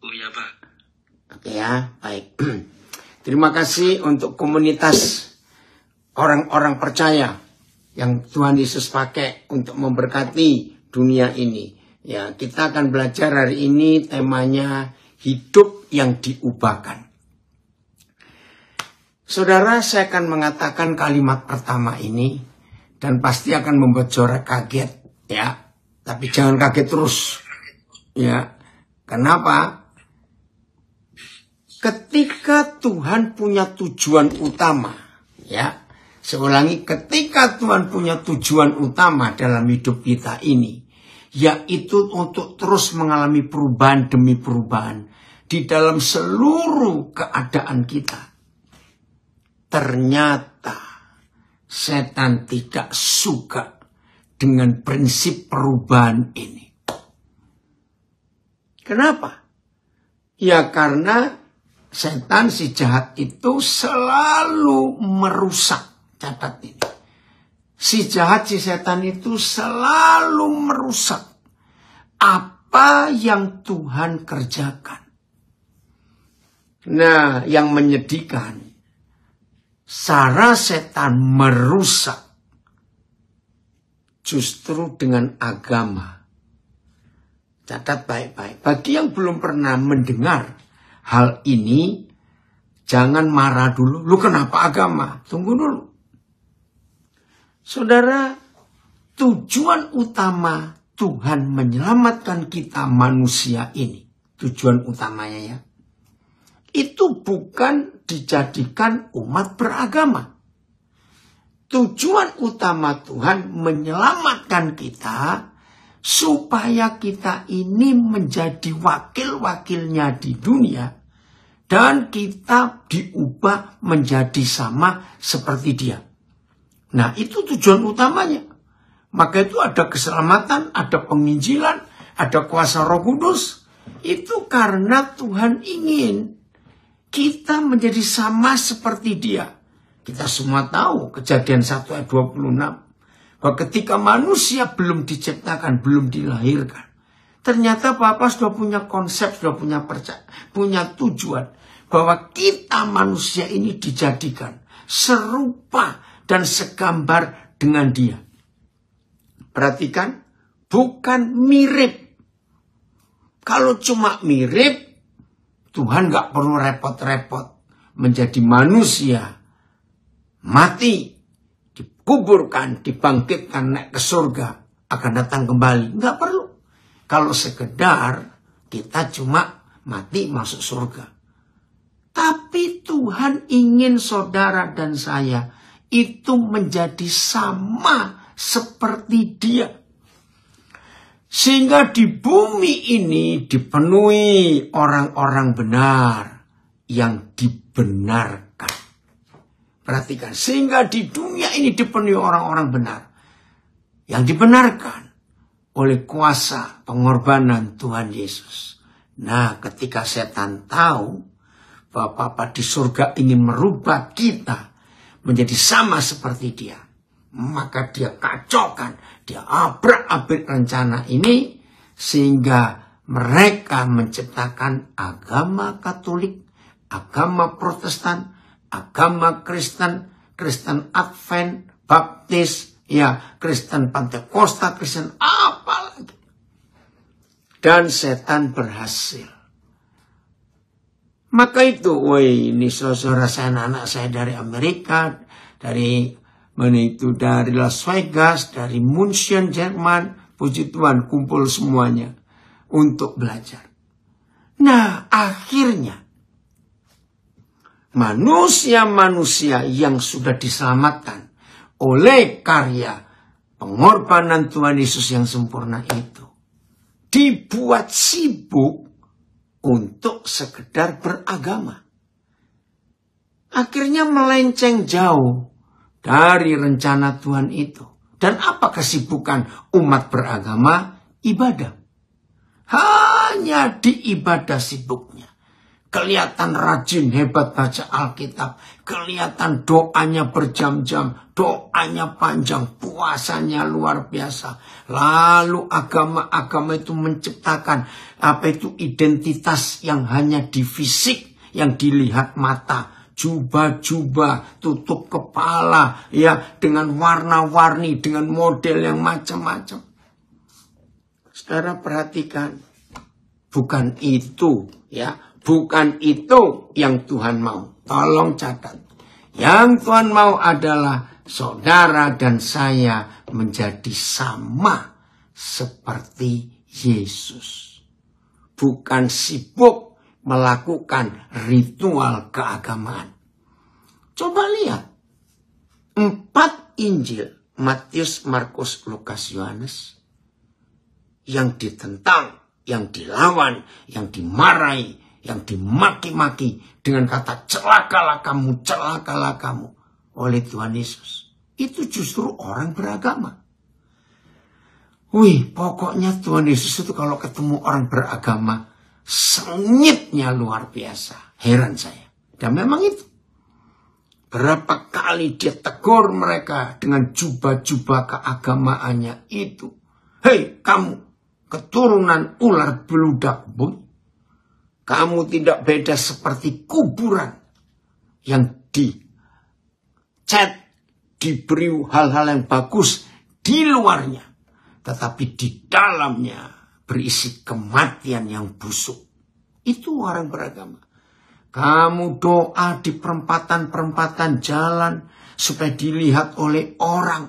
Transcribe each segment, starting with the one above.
Oh iya Pak. Oke ya, baik. Terima kasih untuk komunitas orang-orang percaya yang Tuhan Yesus pakai untuk memberkati dunia ini. Ya, kita akan belajar hari ini temanya hidup yang diubahkan. Saudara, saya akan mengatakan kalimat pertama ini dan pasti akan membuat saudara kaget, ya. Tapi jangan kaget terus, ya. Kenapa? Ketika Tuhan punya tujuan utama, ya. Saya ulangi, ketika Tuhan punya tujuan utama dalam hidup kita ini, yaitu untuk terus mengalami perubahan demi perubahan di dalam seluruh keadaan kita. Ternyata setan tidak suka dengan prinsip perubahan ini. Kenapa? Ya karena setan si jahat itu selalu merusak. Catat ini. Si jahat, si setan itu selalu merusak apa yang Tuhan kerjakan. Nah, yang menyedihkan, cara setan merusak justru dengan agama. Catat baik-baik. Bagi yang belum pernah mendengar hal ini, jangan marah dulu. Lu kenapa agama? Tunggu dulu. Saudara, tujuan utama Tuhan menyelamatkan kita manusia ini, tujuan utamanya ya, itu bukan dijadikan umat beragama. Tujuan utama Tuhan menyelamatkan kita supaya kita ini menjadi wakil-wakilnya di dunia dan kita diubah menjadi sama seperti dia. Nah, itu tujuan utamanya. Maka itu ada keselamatan, ada penginjilan, ada kuasa Roh Kudus. Itu karena Tuhan ingin kita menjadi sama seperti dia. Kita semua tahu Kejadian 1 ayat 26. Bahwa ketika manusia belum diciptakan, belum dilahirkan, ternyata Bapak sudah punya konsep, sudah punya tujuan. Bahwa kita manusia ini dijadikan serupa dan segambar dengan dia. Perhatikan, bukan mirip. Kalau cuma mirip, Tuhan gak perlu repot-repot menjadi manusia, mati, dikuburkan, dibangkitkan, naik ke surga, akan datang kembali. Gak perlu. Kalau sekedar kita cuma mati masuk surga. Tapi Tuhan ingin saudara dan saya itu menjadi sama seperti dia. Sehingga di bumi ini dipenuhi orang-orang benar yang dibenarkan. Perhatikan, sehingga di dunia ini dipenuhi orang-orang benar yang dibenarkan oleh kuasa pengorbanan Tuhan Yesus. Nah, ketika setan tahu bahwa Bapa di surga ingin merubah kita menjadi sama seperti dia, maka dia kacaukan, dia abrak-abrik rencana ini sehingga mereka menciptakan agama Katolik, agama Protestan, agama Kristen, Kristen Advent, Baptis, ya Kristen Pentakosta, Kristen apa lagi. Dan setan berhasil. Maka itu, woi, ini saudara saya, anak saya dari Amerika, dari Las Vegas, dari München, Jerman, puji Tuhan, kumpul semuanya untuk belajar. Nah, akhirnya manusia-manusia yang sudah diselamatkan oleh karya pengorbanan Tuhan Yesus yang sempurna itu dibuat sibuk untuk sekedar beragama. Akhirnya melenceng jauh dari rencana Tuhan itu. Dan apa kesibukan umat beragama? Ibadah. Hanya di ibadah sibuknya. kelihatan rajin, hebat baca Alkitab, kelihatan doanya berjam-jam, doanya panjang, puasanya luar biasa. Lalu agama-agama itu menciptakan identitas yang hanya di fisik, yang dilihat mata. Jubah-jubah, tutup kepala, ya, dengan warna-warni, dengan model yang macam-macam. Saudara perhatikan, bukan itu, ya, bukan itu yang Tuhan mau. Tolong catat. Yang Tuhan mau adalah saudara dan saya menjadi sama seperti Yesus. Bukan sibuk melakukan ritual keagamaan. Coba lihat. 4 Injil, Matius, Markus, Lukas, Yohanes, yang ditentang, yang dilawan, yang dimarahi, yang dimaki-maki dengan kata celakalah kamu oleh Tuhan Yesus. Itu justru orang beragama. Wih, pokoknya Tuhan Yesus itu kalau ketemu orang beragama, sengitnya luar biasa. Heran saya. Dan memang itu. Berapa kali dia tegur mereka dengan jubah-jubah keagamaannya itu. Hei kamu, keturunan ular beludak bun. Kamu tidak beda seperti kuburan yang dicat, diberi hal-hal yang bagus di luarnya. Tetapi di dalamnya berisi kematian yang busuk. Itu orang beragama. Kamu doa di perempatan-perempatan jalan supaya dilihat oleh orang.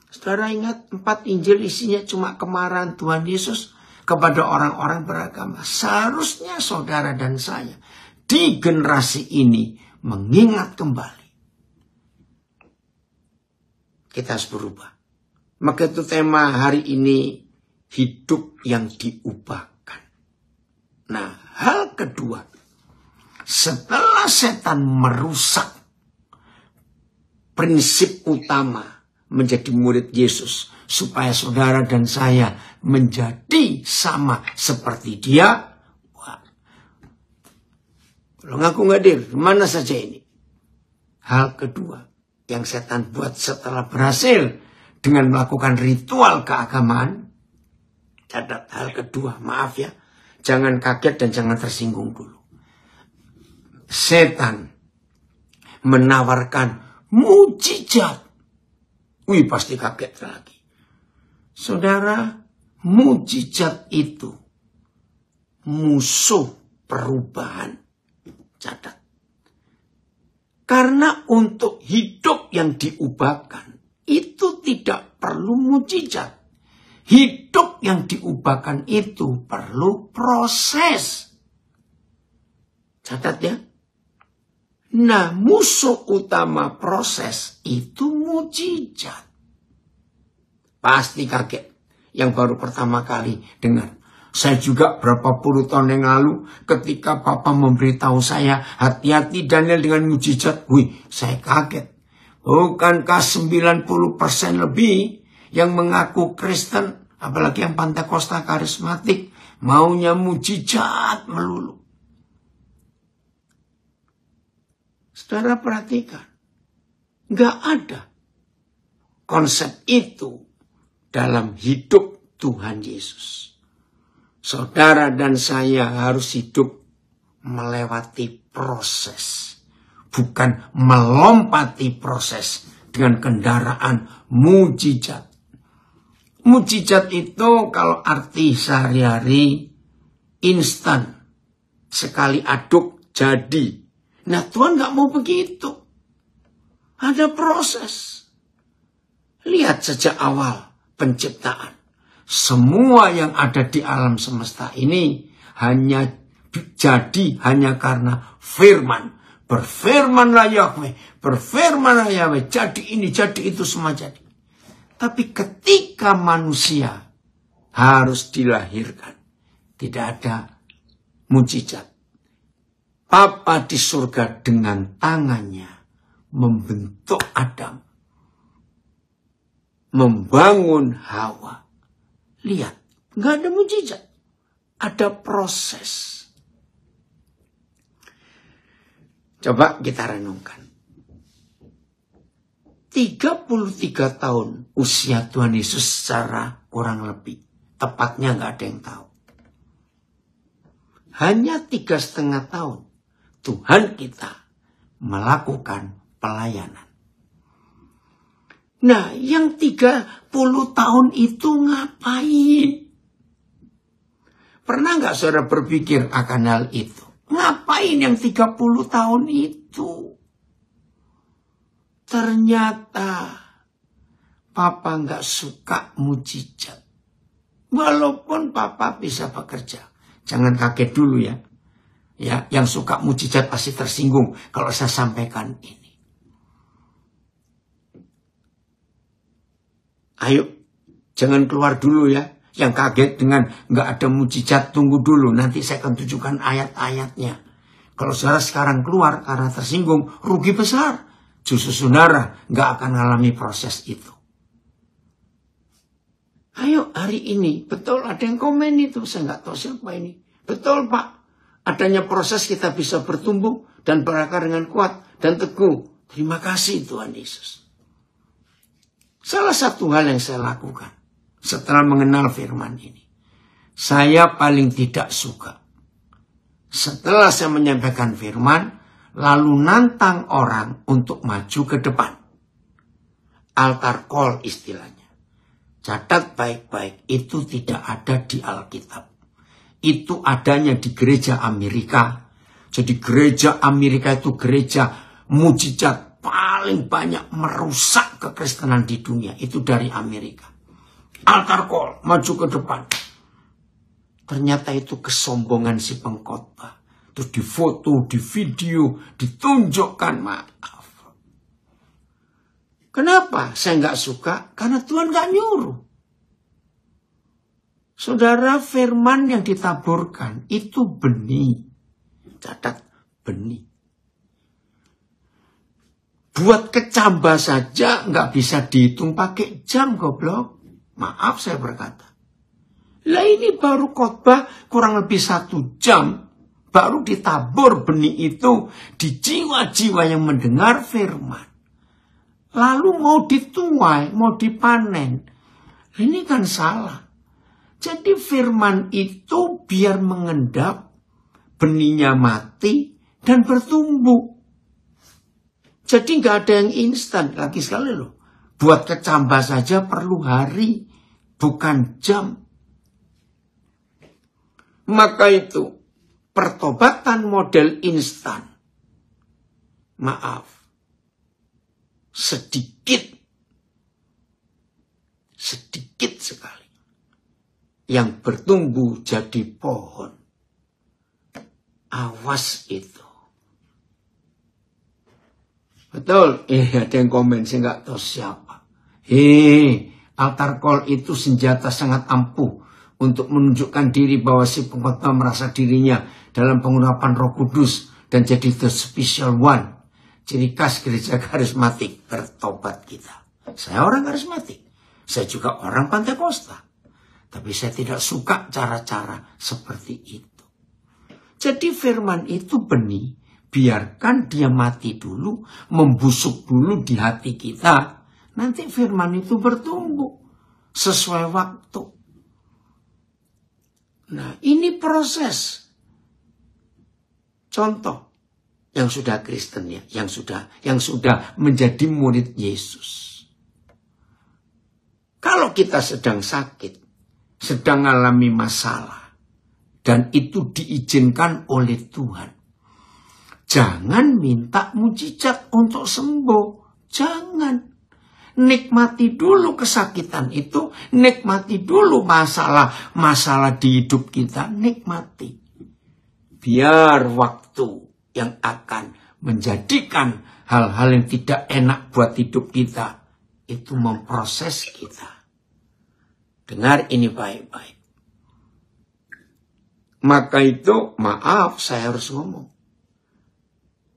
Saudara ingat 4 Injil isinya cuma kemarahan Tuhan Yesus kepada orang-orang beragama. Seharusnya saudara dan saya di generasi ini mengingat kembali. Kita harus berubah. Maka itu tema hari ini, hidup yang diubahkan. Nah, hal kedua, setelah setan merusak prinsip utama menjadi murid Yesus, supaya saudara dan saya menjadi sama seperti dia. Wah, kalau ngaku nggak dir, mana saja ini. Hal kedua yang setan buat setelah berhasil dengan melakukan ritual keagamaan. Catat hal kedua, maaf ya. Jangan kaget dan jangan tersinggung dulu. Setan menawarkan mujizat. Wih, pasti kaget lagi. Saudara, mujizat itu musuh perubahan. Catat. Karena untuk hidup yang diubahkan, itu tidak perlu mujizat. Hidup yang diubahkan itu perlu proses. Catat ya. Nah, musuh utama proses itu mujizat. Pasti kaget yang baru pertama kali dengar. Saya juga berapa puluh tahun yang lalu ketika Papa memberitahu saya, hati-hati Daniel dengan mujizat. Wih, saya kaget. Bukankah 90% lebih yang mengaku Kristen, apalagi yang Pentakosta karismatik, maunya mujizat melulu. Saudara perhatikan, gak ada konsep itu dalam hidup Tuhan Yesus. Saudara dan saya harus hidup melewati proses, bukan melompati proses dengan kendaraan mujizat. Mujizat itu kalau arti sehari-hari instan, sekali aduk jadi. Nah, Tuhan gak mau begitu. Ada proses. Lihat sejak awal penciptaan. Semua yang ada di alam semesta ini hanya jadi hanya karena firman. Berfirmanlah Yahweh, berfirmanlah Yahweh, jadi ini, jadi itu, semua jadi. Tapi ketika manusia harus dilahirkan, tidak ada mujizat. Bapa di surga dengan tangannya membentuk Adam, membangun Hawa. Lihat, nggak ada mujizat, ada proses. Coba kita renungkan. 33 tahun usia Tuhan Yesus secara kurang lebih. Tepatnya nggak ada yang tahu. Hanya 3,5 tahun Tuhan kita melakukan pelayanan. Nah, yang 30 tahun itu ngapain? Pernah nggak saudara berpikir akan hal itu? Ngapain yang 30 tahun itu? Ternyata Papa nggak suka mujizat. Walaupun Papa bisa bekerja. Jangan kaget dulu ya. Ya, yang suka mujizat pasti tersinggung kalau saya sampaikan ini. Ayo, jangan keluar dulu ya. Yang kaget dengan nggak ada mujizat, tunggu dulu. Nanti saya akan tunjukkan ayat-ayatnya. Kalau saudara sekarang keluar karena tersinggung, rugi besar. Justru saudara nggak akan mengalami proses itu. Ayo hari ini, betul ada yang komen itu. Saya nggak tahu siapa ini. Betul Pak, adanya proses kita bisa bertumbuh dan berakar dengan kuat dan teguh. Terima kasih Tuhan Yesus. Salah satu hal yang saya lakukan setelah mengenal firman ini. Saya paling tidak suka. Setelah saya menyampaikan firman, lalu nantang orang untuk maju ke depan. Altar call istilahnya. Catat baik-baik, itu tidak ada di Alkitab. Itu adanya di gereja Amerika. Jadi gereja Amerika itu gereja mujizat paling banyak merusak kekristenan di dunia. Itu dari Amerika. Altar call, maju ke depan. Ternyata itu kesombongan si pengkhotbah. Terus difoto, di video, ditunjukkan, maaf. Kenapa saya nggak suka? Karena Tuhan nggak nyuruh. Saudara, firman yang ditaburkan itu benih. Catat, benih. Buat kecambah saja nggak bisa dihitung pakai jam, goblok. Maaf saya berkata. Lah ini baru khotbah kurang lebih 1 jam. Baru ditabur benih itu di jiwa-jiwa yang mendengar firman. Lalu mau dituai, mau dipanen. Ini kan salah. Jadi firman itu biar mengendap, benihnya mati dan bertumbuh. Jadi nggak ada yang instan. Lagi sekali loh. Buat kecambah saja perlu hari, bukan jam. Maka itu, pertobatan model instan. Maaf. Sedikit sekali. Yang bertumbuh jadi pohon. Awas itu. Betul? Ada yang komen, saya nggak tahu siapa. Altar call itu senjata sangat ampuh untuk menunjukkan diri bahwa si pengkhotbah merasa dirinya dalam pengurapan Roh Kudus dan jadi the special one. Ciri khas gereja karismatik, bertobat kita. Saya orang karismatik. Saya juga orang Pantekosta. Tapi saya tidak suka cara-cara seperti itu. Jadi firman itu benih. Biarkan dia mati dulu, membusuk dulu di hati kita. Nanti firman itu bertumbuh sesuai waktu. Nah, ini proses. Contoh yang sudah Kristen ya, yang sudah menjadi murid Yesus. Kalau kita sedang sakit, sedang mengalami masalah, dan itu diizinkan oleh Tuhan, jangan minta mujizat untuk sembuh. Jangan. Nikmati dulu kesakitan itu. Nikmati dulu masalah di hidup kita. Nikmati. Biar waktu yang akan menjadikan hal-hal yang tidak enak buat hidup kita itu memproses kita. Dengar ini baik-baik. Maka itu, maaf saya harus ngomong.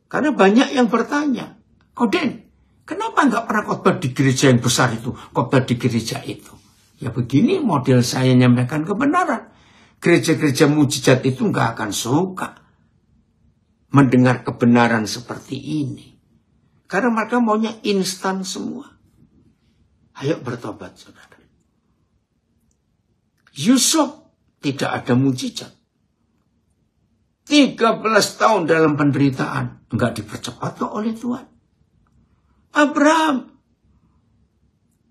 Karena banyak yang bertanya, Koden, kenapa nggak pernah khotbah di gereja yang besar itu, khotbah di gereja itu? Ya begini model saya nyampaikan kebenaran. Gereja-gereja mujizat itu nggak akan suka. mendengar kebenaran seperti ini. Karena mereka maunya instan semua. Ayo bertobat, saudara. Yusuf tidak ada mujizat. 13 tahun dalam penderitaan. Enggak dipercepat kok oleh Tuhan. Abraham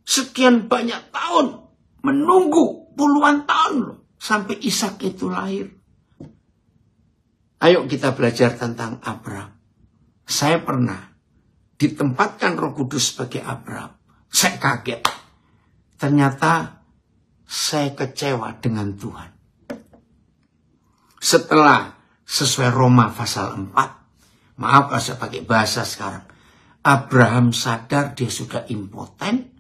sekian banyak tahun menunggu puluhan tahun loh, sampai Ishak itu lahir. Ayo kita belajar tentang Abraham. Saya pernah ditempatkan Roh Kudus sebagai Abraham. Saya kaget. Ternyata saya kecewa dengan Tuhan. Setelah sesuai Roma pasal 4. Maaf kalau saya pakai bahasa sekarang. Abraham sadar dia sudah impoten.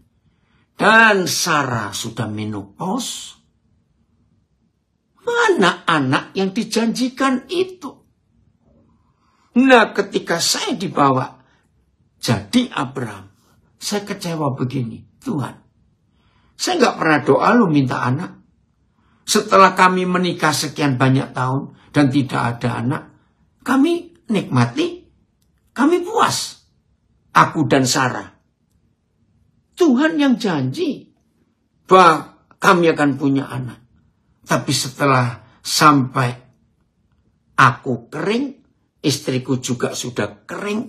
Dan Sarah sudah menopause. Mana anak yang dijanjikan itu? Nah, ketika saya dibawa jadi Abraham, saya kecewa begini. Tuhan, saya nggak pernah doa lu minta anak. Setelah kami menikah sekian banyak tahun dan tidak ada anak, kami nikmati, kami puas. Aku dan Sarah. Tuhan yang janji bahwa kami akan punya anak. Tapi setelah sampai aku kering, istriku juga sudah kering,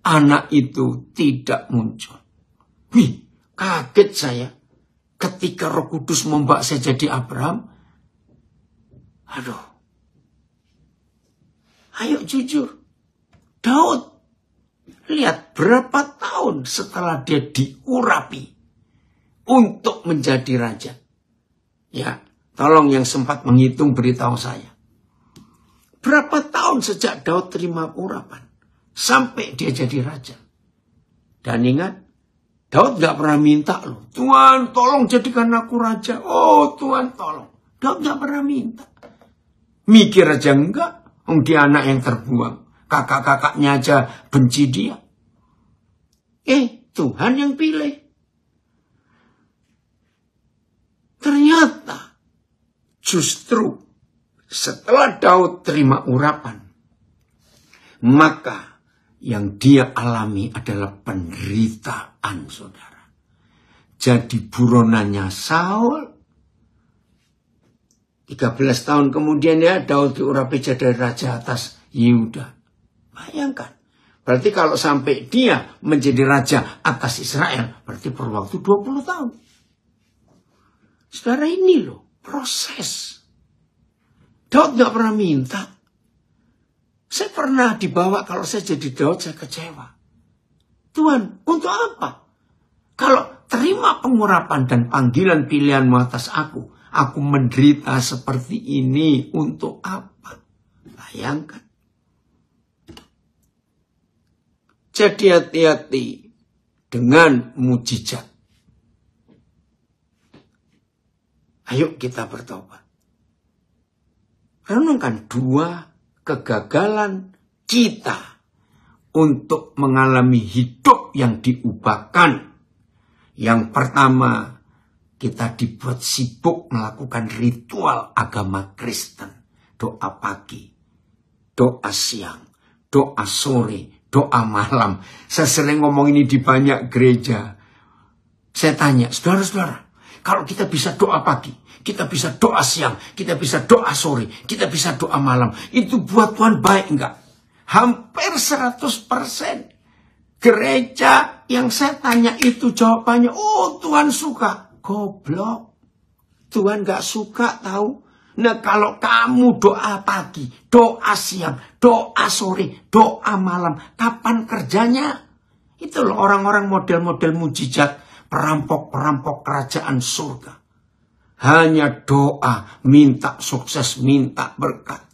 anak itu tidak muncul. Wih, kaget saya ketika Roh Kudus membawa saya jadi Abraham. Aduh. Ayo jujur. Daud. Lihat berapa tahun setelah dia diurapi untuk menjadi raja. Ya, tolong yang sempat menghitung beritahu saya. Berapa tahun sejak Daud terima urapan sampai dia jadi raja. Dan ingat, Daud gak pernah minta loh. Tuhan tolong jadikan aku raja. Oh Tuhan tolong. Daud gak pernah minta. Mikir aja enggak. Dia anak yang terbuang. Kakak-kakaknya aja benci dia. Tuhan yang pilih. Ternyata justru setelah Daud terima urapan, maka yang dia alami adalah penderitaan, saudara. Jadi buronannya Saul. 13 tahun kemudian ya Daud diurapi jadi raja atas Yehuda. Bayangkan. Berarti kalau sampai dia menjadi raja atas Israel, berarti perlu waktu 20 tahun. Saudara, ini loh proses. Daud gak pernah minta. Saya pernah dibawa, kalau saya jadi Daud saya kecewa. Tuhan, untuk apa? Kalau terima pengurapan dan panggilan pilihanmu atas aku menderita seperti ini untuk apa? Bayangkan. Jadi hati-hati dengan mujizat. Ayo kita bertobat. Renungkan 2 kegagalan kita untuk mengalami hidup yang diubahkan. Yang pertama, kita dibuat sibuk melakukan ritual agama Kristen. Doa pagi, doa siang, doa sore, doa malam. Saya sering ngomong ini di banyak gereja. Saya tanya, saudara-saudara, kalau kita bisa doa pagi, kita bisa doa siang, kita bisa doa sore, kita bisa doa malam, itu buat Tuhan baik enggak? Hampir 100%. Gereja yang saya tanya itu jawabannya, oh Tuhan suka. Goblok. Tuhan gak suka tahu. Nah kalau kamu doa pagi, doa siang, doa sore, doa malam, kapan kerjanya? Itu loh orang-orang model-model mujizat, perampok-perampok kerajaan surga. Hanya doa, minta sukses, minta berkat.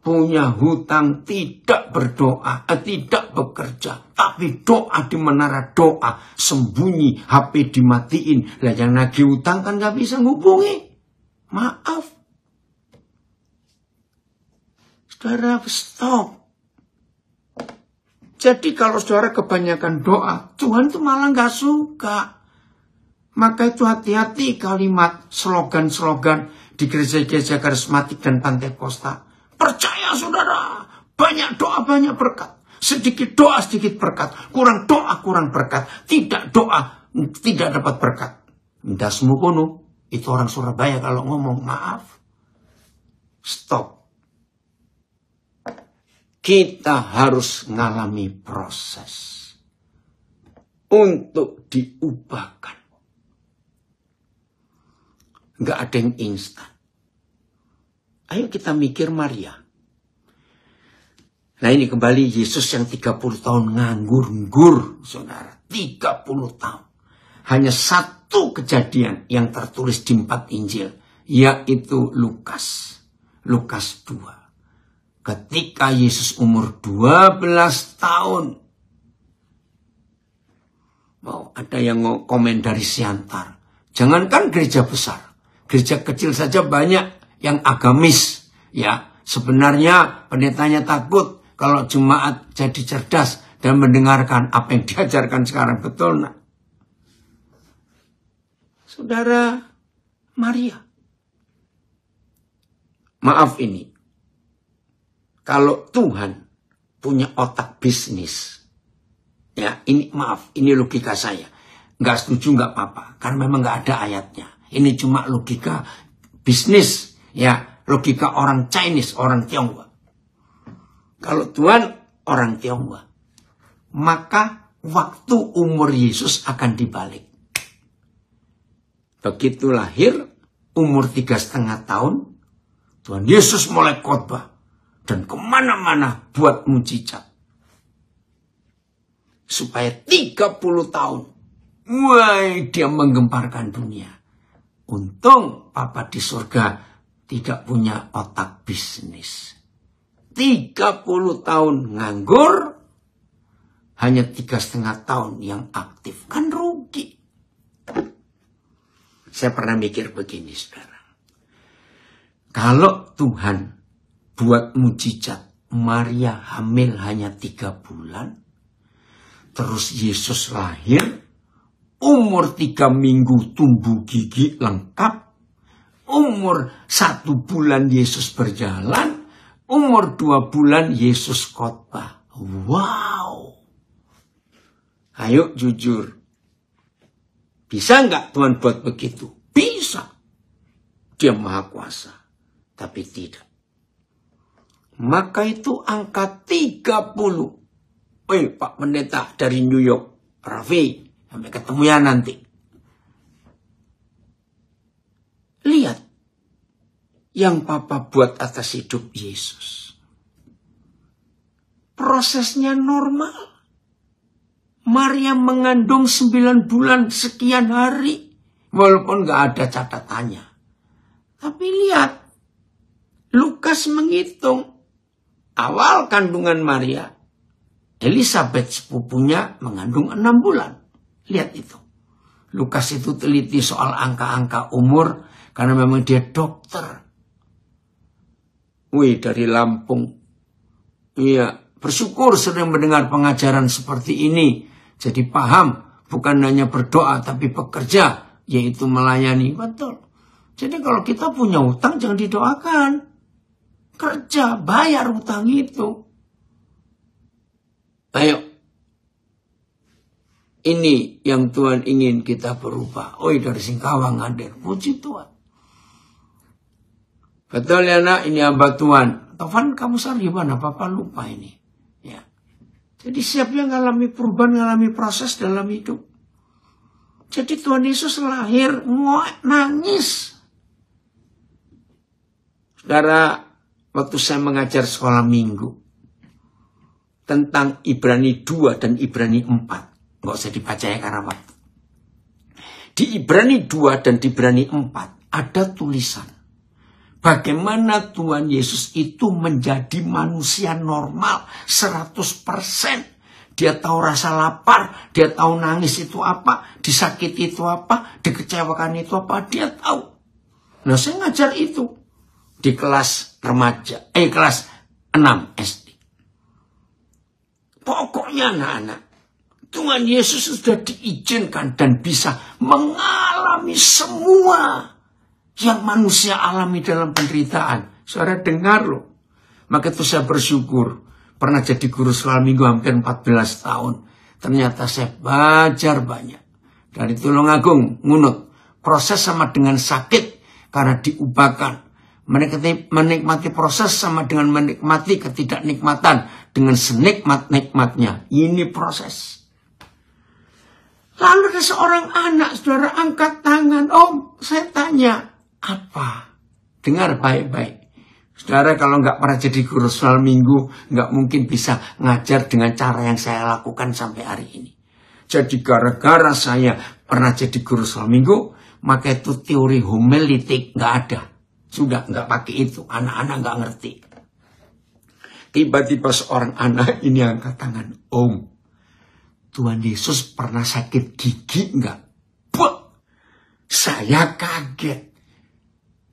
Punya hutang tidak berdoa, tidak bekerja. Tapi doa di menara doa, sembunyi, HP dimatiin. Lah yang nagih hutang kan gak bisa ngubungi. Maaf. Saudara, stop. Jadi kalau saudara kebanyakan doa, Tuhan tuh malah gak suka. Maka itu hati-hati kalimat, slogan-slogan di gereja-gereja karismatik dan Pantekosta. Percaya saudara, Banyak doa, banyak berkat. Sedikit doa, sedikit berkat. Kurang doa, kurang berkat. Tidak doa, tidak dapat berkat. Minta semua kono. Itu orang Surabaya kalau ngomong, maaf. Stop. Kita harus mengalami proses untuk diubahkan. Nggak ada yang instan. Ayo kita mikir Maria. Nah ini kembali Yesus yang 30 tahun nganggur, saudara. 30 tahun. Hanya satu kejadian yang tertulis di 4 Injil. Yaitu Lukas. Lukas 2. Ketika Yesus umur 12 tahun. Mau ada yang komen dari Siantar. Jangankan gereja besar. Gereja kecil saja banyak yang agamis. Ya, sebenarnya pendetanya takut kalau jemaat jadi cerdas dan mendengarkan apa yang diajarkan sekarang. Betul, nak? Saudara Maria. Maaf ini. Kalau Tuhan punya otak bisnis. Ya, ini maaf, ini logika saya. Nggak setuju, nggak apa-apa. Karena memang nggak ada ayatnya. Ini cuma logika bisnis. Ya, logika orang Chinese, orang Tionghoa. Kalau Tuhan orang Tionghoa, maka waktu umur Yesus akan dibalik. Begitu lahir, umur 3,5 tahun, Tuhan Yesus mulai khotbah. Dan kemana-mana buat mujizat. Supaya 30 tahun, wah, dia menggemparkan dunia. Untung Papa di surga tidak punya otak bisnis. 30 tahun nganggur, hanya 3,5 tahun yang aktif. Kan rugi. Saya pernah mikir begini, saudara. Kalau Tuhan buat mujizat, Maria hamil hanya 3 bulan, terus Yesus lahir, umur 3 minggu tumbuh gigi lengkap, umur 1 bulan Yesus berjalan, umur 2 bulan Yesus khotbah. Wow. Ayo jujur. Bisa nggak Tuhan buat begitu? Bisa. Dia maha kuasa. Tapi tidak. Maka itu angka 30. Pak Pendeta dari New York. Raffi. Sampai ketemu ya nanti. Lihat. Yang Papa buat atas hidup Yesus. Prosesnya normal. Maria mengandung 9 bulan sekian hari. Walaupun gak ada catatannya. Tapi lihat. Lukas menghitung. Awal kandungan Maria. Elizabeth sepupunya mengandung 6 bulan. Lihat itu. Lukas itu teliti soal angka-angka umur. Karena memang dia dokter. Wih, dari Lampung. Iya, bersyukur sering mendengar pengajaran seperti ini. Jadi paham, bukan hanya berdoa tapi bekerja, yaitu melayani. Betul. Jadi kalau kita punya hutang jangan didoakan. Kerja, bayar hutang itu. Ayo. Ini yang Tuhan ingin kita berubah. Oi, dari Singkawang hadir. Puji Tuhan. Betul ya nak, ini hamba Tuhan. Taufan, kamu sar gimana? Papa lupa ini. Ya. Jadi siap yang mengalami perubahan, mengalami proses dalam hidup. Jadi Tuhan Yesus lahir, nangis. Saudara, waktu saya mengajar sekolah minggu. Tentang Ibrani 2 dan Ibrani 4. Nggak usah dibaca ya karena waktu. Di Ibrani 2 dan di Ibrani 4 ada tulisan. Bagaimana Tuhan Yesus itu menjadi manusia normal 100%. Dia tahu rasa lapar, dia tahu nangis itu apa, disakiti itu apa, dikecewakan itu apa, dia tahu. Nah saya ngajar itu di kelas remaja, kelas 6 SD. Pokoknya anak-anak, Tuhan Yesus sudah diizinkan dan bisa mengalami semua yang manusia alami dalam penderitaan. Saudara dengar loh. Maka itu saya bersyukur. Pernah jadi guru soal minggu hampir 14 tahun. Ternyata saya belajar banyak. Dari Tulungagung, Ngunut. Proses sama dengan sakit karena diubahkan. Menikmati proses sama dengan menikmati ketidaknikmatan dengan senikmat-nikmatnya. Ini proses. Lalu ada seorang anak, saudara, angkat tangan. Om, saya tanya, apa? Dengar baik-baik. Saudara, kalau nggak pernah jadi guru soal minggu, nggak mungkin bisa ngajar dengan cara yang saya lakukan sampai hari ini. Jadi gara-gara saya pernah jadi guru soal minggu, maka itu teori homiletik nggak ada. Sudah nggak pakai itu, anak-anak nggak ngerti. Tiba-tiba seorang anak ini angkat tangan, Om, Tuhan Yesus pernah sakit gigi nggak? Saya kaget.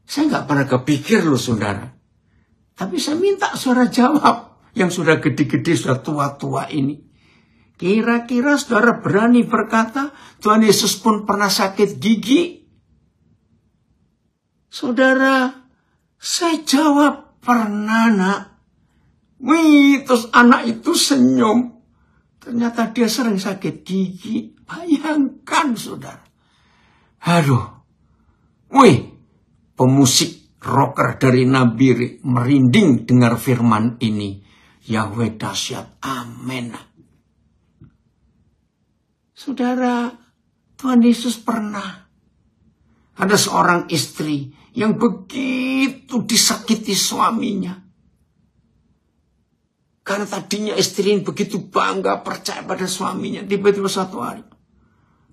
Saya nggak pernah kepikir loh, saudara. Tapi saya minta saudara jawab, yang sudah gede-gede, sudah tua-tua ini. Kira-kira saudara berani berkata, Tuhan Yesus pun pernah sakit gigi? Saudara, saya jawab, pernah nak. Wih, terus anak itu senyum. Ternyata dia sering sakit gigi. Bayangkan, saudara. Aduh. Wih, pemusik rocker dari Nabire merinding dengar firman ini. Yahweh dahsyat. Amin. Saudara, Tuhan Yesus pernah. Ada seorang istri yang begitu disakiti suaminya. Karena tadinya istri ini begitu bangga percaya pada suaminya. Tiba-tiba suatu hari.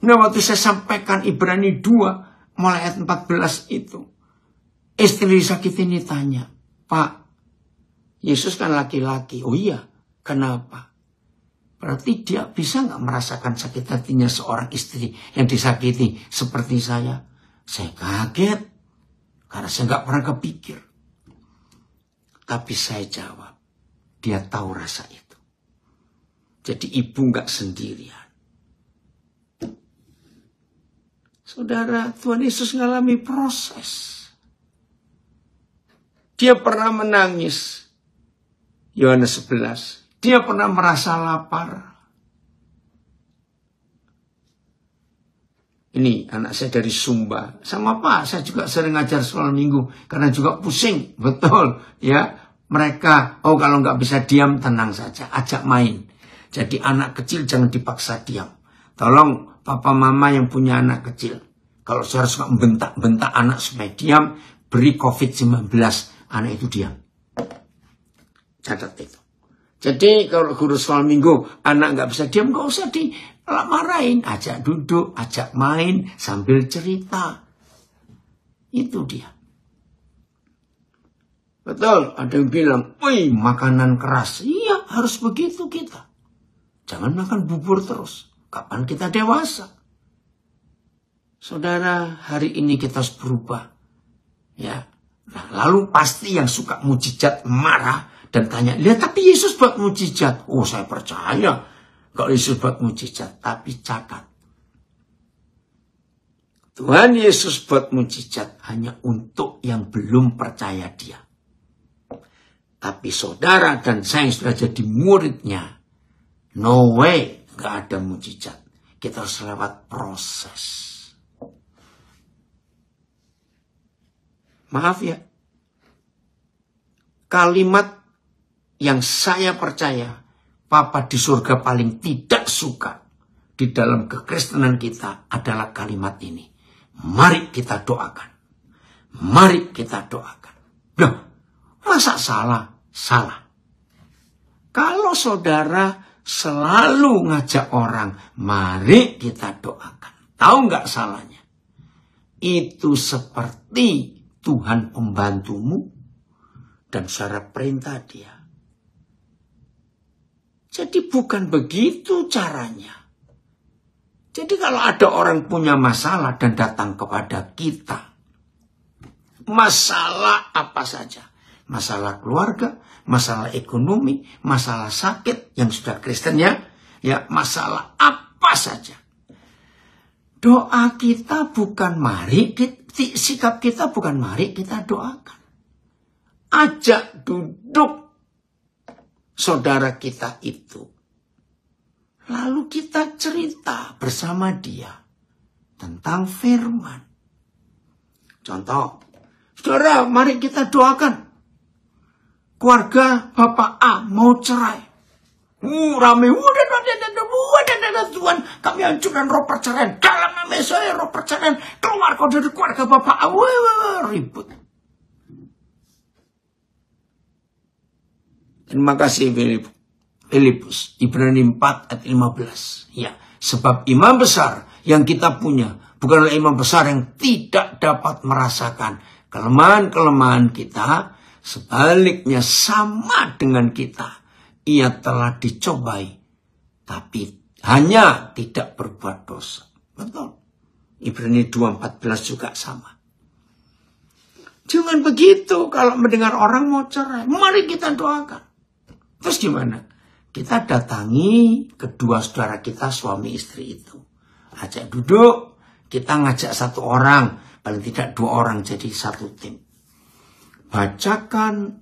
Nah, waktu saya sampaikan Ibrani 2 mulai ayat 14 itu. Istri disakiti ini tanya, Pak, Yesus kan laki-laki. Oh iya, kenapa? Berarti dia bisa nggak merasakan sakit hatinya seorang istri yang disakiti seperti saya? Saya kaget. Karena saya nggak pernah kepikir. Tapi saya jawab. Dia tahu rasa itu. Jadi ibu nggak sendirian. Saudara, Tuhan Yesus mengalami proses. Dia pernah menangis. Yohanes 11. Dia pernah merasa lapar. Ini anak saya dari Sumba. Sama Pak, saya juga sering ngajar soal minggu. Karena juga pusing. Betul. Ya, mereka, kalau nggak bisa diam, tenang saja. Ajak main. Jadi anak kecil jangan dipaksa diam. Tolong papa mama yang punya anak kecil. Kalau saya suka membentak-bentak anak supaya diam, beri COVID-19. Anak itu diam. Catat itu. Jadi kalau guru soal minggu, anak nggak bisa diam, nggak usah dimarahin. Ajak duduk, ajak main, sambil cerita. Itu dia. Betul, ada yang bilang, wih makanan keras. Iya, harus begitu kita. Jangan makan bubur terus. Kapan kita dewasa? Saudara, hari ini kita harus berubah. Ya. Nah, lalu pasti yang suka mujizat marah dan tanya, lihat tapi Yesus buat mujizat. Oh, saya percaya kalau Yesus buat mujizat. Tapi catat. Tuhan Yesus buat mujizat hanya untuk yang belum percaya dia. Tapi saudara dan saya yang sudah jadi muridnya, no way, gak ada mujizat. Kita harus lewat proses. Maaf ya. Kalimat yang saya percaya, Papa di surga paling tidak suka di dalam kekristenan kita adalah kalimat ini. Mari kita doakan. Mari kita doakan. Nah, masa salah? Salah. Kalau saudara selalu ngajak orang, mari kita doakan. Tahu nggak salahnya? Itu seperti Tuhan pembantumu dan saudara perintah dia. Jadi bukan begitu caranya. Jadi kalau ada orang punya masalah dan datang kepada kita, masalah apa saja, masalah keluarga, masalah ekonomi, masalah sakit yang sudah Kristen ya, masalah apa saja. Doa kita bukan mari, sikap kita bukan mari kita doakan. Ajak duduk saudara kita itu. Lalu kita cerita bersama dia tentang firman. Contoh, saudara, mari kita doakan. Keluarga Bapak A mau cerai. Rame, Tuhan, kami hancurkan roh perceraian. Dalam nama saya roh perceraian keluar kau dari keluarga Bapak A. Ribut. Terima kasih Filipus, Ibrani 4 ayat 15. Ya, sebab imam besar yang kita punya bukanlah imam besar yang tidak dapat merasakan kelemahan-kelemahan kita. Sebaliknya sama dengan kita. Ia telah dicobai, tapi hanya tidak berbuat dosa. Betul. Ibrani 2:14 juga sama. Jangan begitu kalau mendengar orang mau cerai. Mari kita doakan. Terus gimana? Kita datangi kedua saudara kita, suami istri itu. Ajak duduk. Kita ngajak satu orang. Paling tidak 2 orang jadi satu tim. Bacakan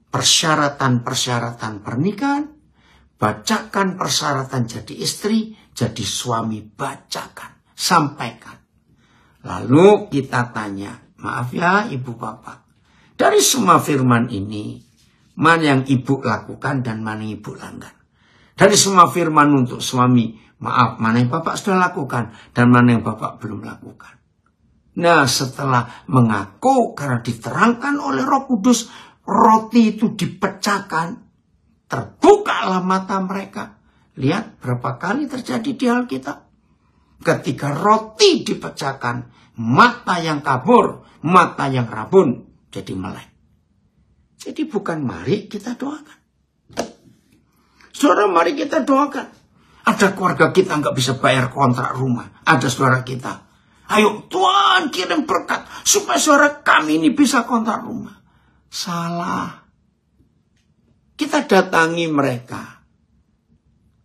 persyaratan-persyaratan pernikahan. Bacakan persyaratan jadi istri, jadi suami. Bacakan. Sampaikan. Lalu kita tanya. Maaf ya ibu bapak. Dari semua firman ini. Mana yang ibu lakukan dan mana yang ibu langgar. Dari semua firman untuk suami. Maaf, mana yang bapak sudah lakukan. Dan mana yang bapak belum lakukan. Nah, setelah mengaku karena diterangkan oleh Roh Kudus, roti itu dipecahkan, terbukalah mata mereka. Lihat berapa kali terjadi di Alkitab. Ketika roti dipecahkan, mata yang kabur, mata yang rabun jadi melek. Jadi bukan mari kita doakan. Saudara, mari kita doakan. Ada keluarga kita nggak bisa bayar kontrak rumah. Ada saudara kita. Ayo Tuhan kirim berkat supaya saudara kami ini bisa kontrak rumah. Salah. Kita datangi mereka.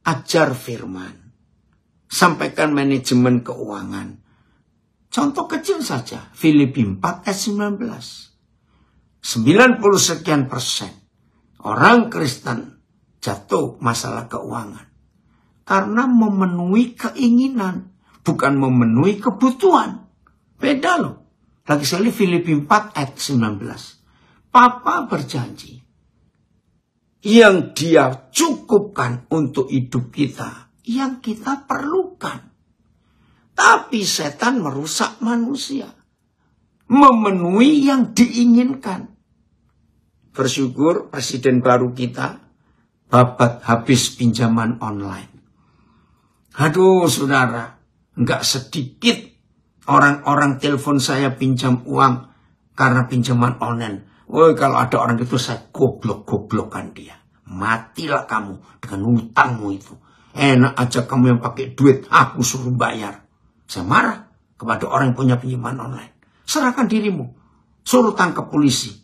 Ajar firman. Sampaikan manajemen keuangan. Contoh kecil saja. Filipi 4 ayat 19. 90 sekian persen orang Kristen jatuh masalah keuangan. Karena memenuhi keinginan. Bukan memenuhi kebutuhan. Beda loh. Lagi sekali Filipi 4 ayat 19. Papa berjanji. Yang dia cukupkan untuk hidup kita. Yang kita perlukan. Tapi setan merusak manusia. Memenuhi yang diinginkan. Bersyukur presiden baru kita. Babat habis pinjaman online. Aduh saudara. Enggak sedikit orang-orang telepon saya pinjam uang karena pinjaman online. Woi, kalau ada orang itu saya goblok-goblokkan dia. Matilah kamu dengan hutangmu itu. Enak aja kamu yang pakai duit, aku suruh bayar. Saya marah kepada orang yang punya pinjaman online. Serahkan dirimu. Suruh tangkap polisi.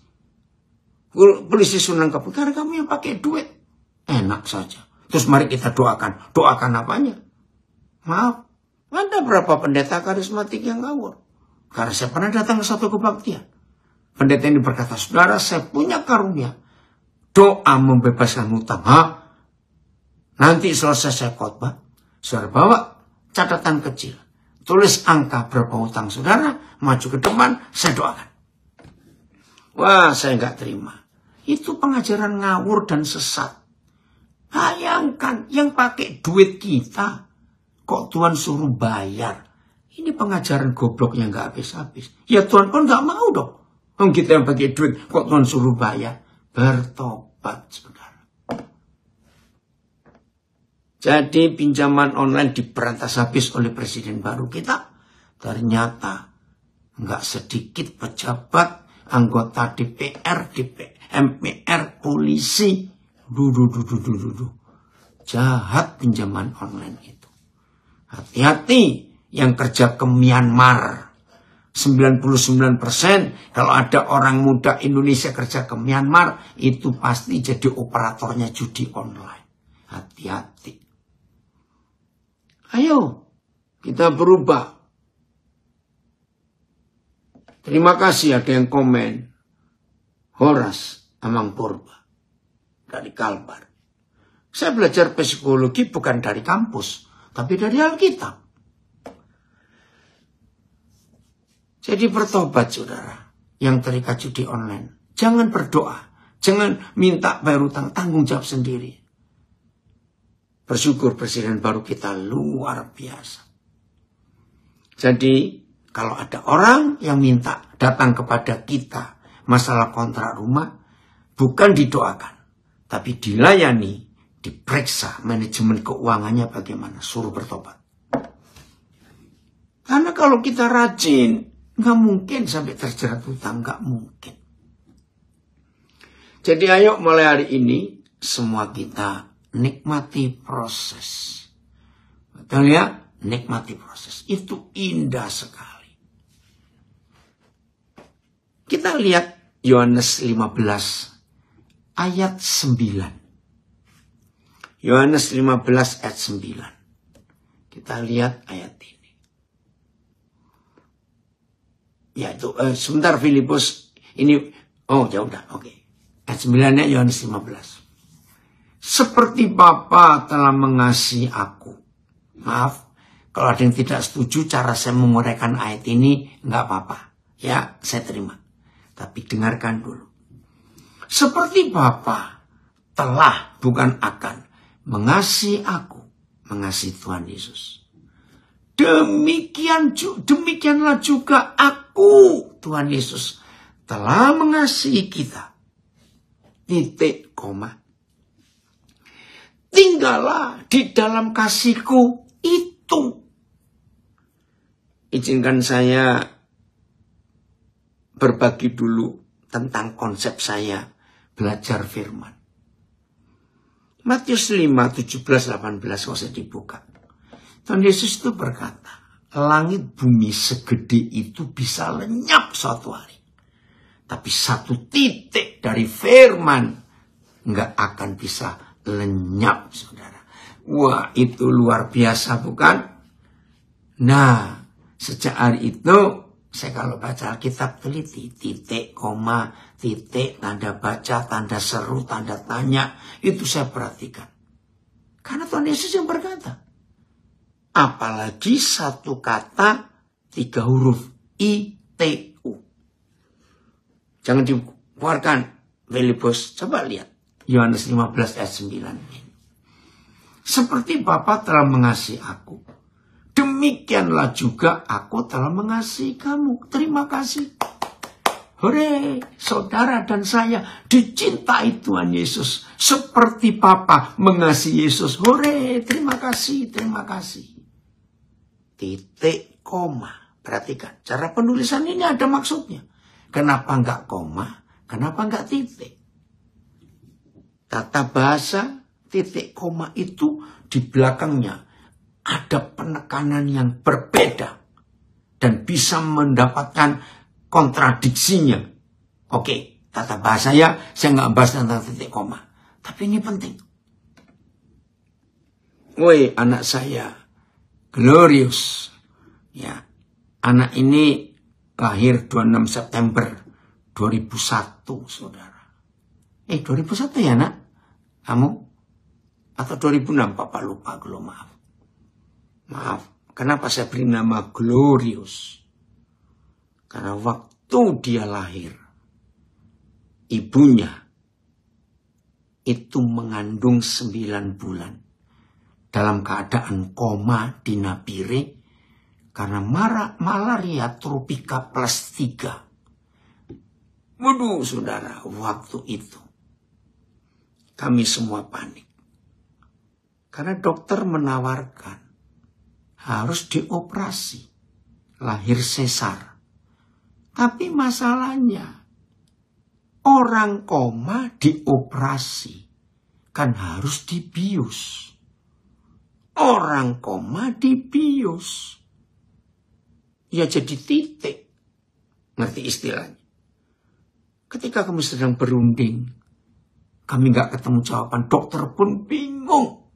Polisi suruh nangkap karena kamu yang pakai duit. Enak saja. Terus mari kita doakan. Doakan apanya? Maaf. Ada berapa pendeta karismatik yang ngawur? Karena saya pernah datang ke satu kebaktian. Pendeta ini berkata, saudara saya punya karunia. Doa membebaskan hutang. Nanti selesai saya khotbah. Saudara bawa catatan kecil. Tulis angka berapa hutang saudara. Maju ke depan, saya doakan. Wah, saya nggak terima. Itu pengajaran ngawur dan sesat. Bayangkan yang pakai duit kita. Kok Tuhan suruh bayar? Ini pengajaran goblok yang nggak habis-habis. Ya Tuhan pun nggak mau dong. Kita yang pakai duit, kok Tuhan suruh bayar? Bertobat, saudara. Jadi pinjaman online diberantas habis oleh presiden baru kita. Ternyata nggak sedikit pejabat, anggota DPR, MPR, polisi. Jahat pinjaman online itu. Hati-hati yang kerja ke Myanmar. 99% kalau ada orang muda Indonesia kerja ke Myanmar, itu pasti jadi operatornya judi online. Hati-hati. Ayo, kita berubah. Terima kasih ada yang komen. Horas Amang Purba dari Kalbar. Saya belajar psikologi bukan dari kampus, tapi dari Alkitab. Jadi bertobat saudara yang terikat judi online. Jangan berdoa. Jangan minta bayar utang, tanggung jawab sendiri. Bersyukur presiden baru kita luar biasa. Jadi kalau ada orang yang minta datang kepada kita masalah kontrak rumah, bukan didoakan, tapi dilayani. Diperiksa manajemen keuangannya bagaimana, suruh bertobat. Karena kalau kita rajin, nggak mungkin sampai terjerat hutang, nggak mungkin. Jadi ayo mulai hari ini, semua kita nikmati proses. Betul ya? Nikmati proses. Itu indah sekali. Kita lihat Yohanes 15 ayat 9. Yohanes 15 ayat 9. Kita lihat ayat ini. Ya itu, sebentar Filipus. Ini, oh ya udah, oke. Ayat 9-nya Yohanes 15. Seperti Bapa telah mengasihi aku. Maaf, kalau ada yang tidak setuju cara saya menguraikan ayat ini, nggak apa-apa. Ya, saya terima. Tapi dengarkan dulu. Seperti Bapa telah, bukan akan, mengasihi aku, mengasihi Tuhan Yesus. Demikianlah juga aku, Tuhan Yesus, telah mengasihi kita. Titik, koma. Tinggallah di dalam kasihku itu. Izinkan saya berbagi dulu tentang konsep saya belajar firman. Matius 5, 17, 18, kalau saya dibuka. Tuhan Yesus itu berkata, langit bumi segede itu bisa lenyap suatu hari. Tapi satu titik dari firman nggak akan bisa lenyap, saudara. Wah, itu luar biasa, bukan? Nah, sejak hari itu, saya kalau baca Alkitab teliti, titik, koma, titik, tanda baca, tanda seru, tanda tanya, itu saya perhatikan. Karena Tuhan Yesus yang berkata. Apalagi satu kata, 3 huruf, ITU. Jangan dikeluarkan, Filipus, coba lihat. Yohanes 15 ayat 9. Seperti Bapa telah mengasihi aku, demikianlah juga aku telah mengasihi kamu. Terima kasih. Hore, saudara dan saya dicintai Tuhan Yesus. Seperti Bapa mengasihi Yesus. Hore, terima kasih, terima kasih. Titik, koma. Perhatikan, cara penulisan ini ada maksudnya. Kenapa enggak koma? Kenapa enggak titik? Tata bahasa, titik, koma itu di belakangnya ada penekanan yang berbeda dan bisa mendapatkan kontradiksinya. Oke, tata bahasa ya, saya nggak bahas tentang titik koma, tapi ini penting. Woi, anak saya, Glorious, ya, anak ini lahir 26 September 2001, saudara. 2001 ya, nak? Kamu? Atau 2006, Papa lupa, maaf. Kenapa saya beri nama Glorious? Karena waktu dia lahir, ibunya itu mengandung 9 bulan. Dalam keadaan koma di Nabire, karena malaria tropika plus 3. Waduh, saudara, waktu itu kami semua panik. Karena dokter menawarkan harus dioperasi, lahir sesar. Tapi masalahnya, orang koma dioperasi, kan harus dibius. Orang koma dibius. Ya jadi titik. Ngerti istilahnya? Ketika kami sedang berunding, kami gak ketemu jawaban, dokter pun bingung.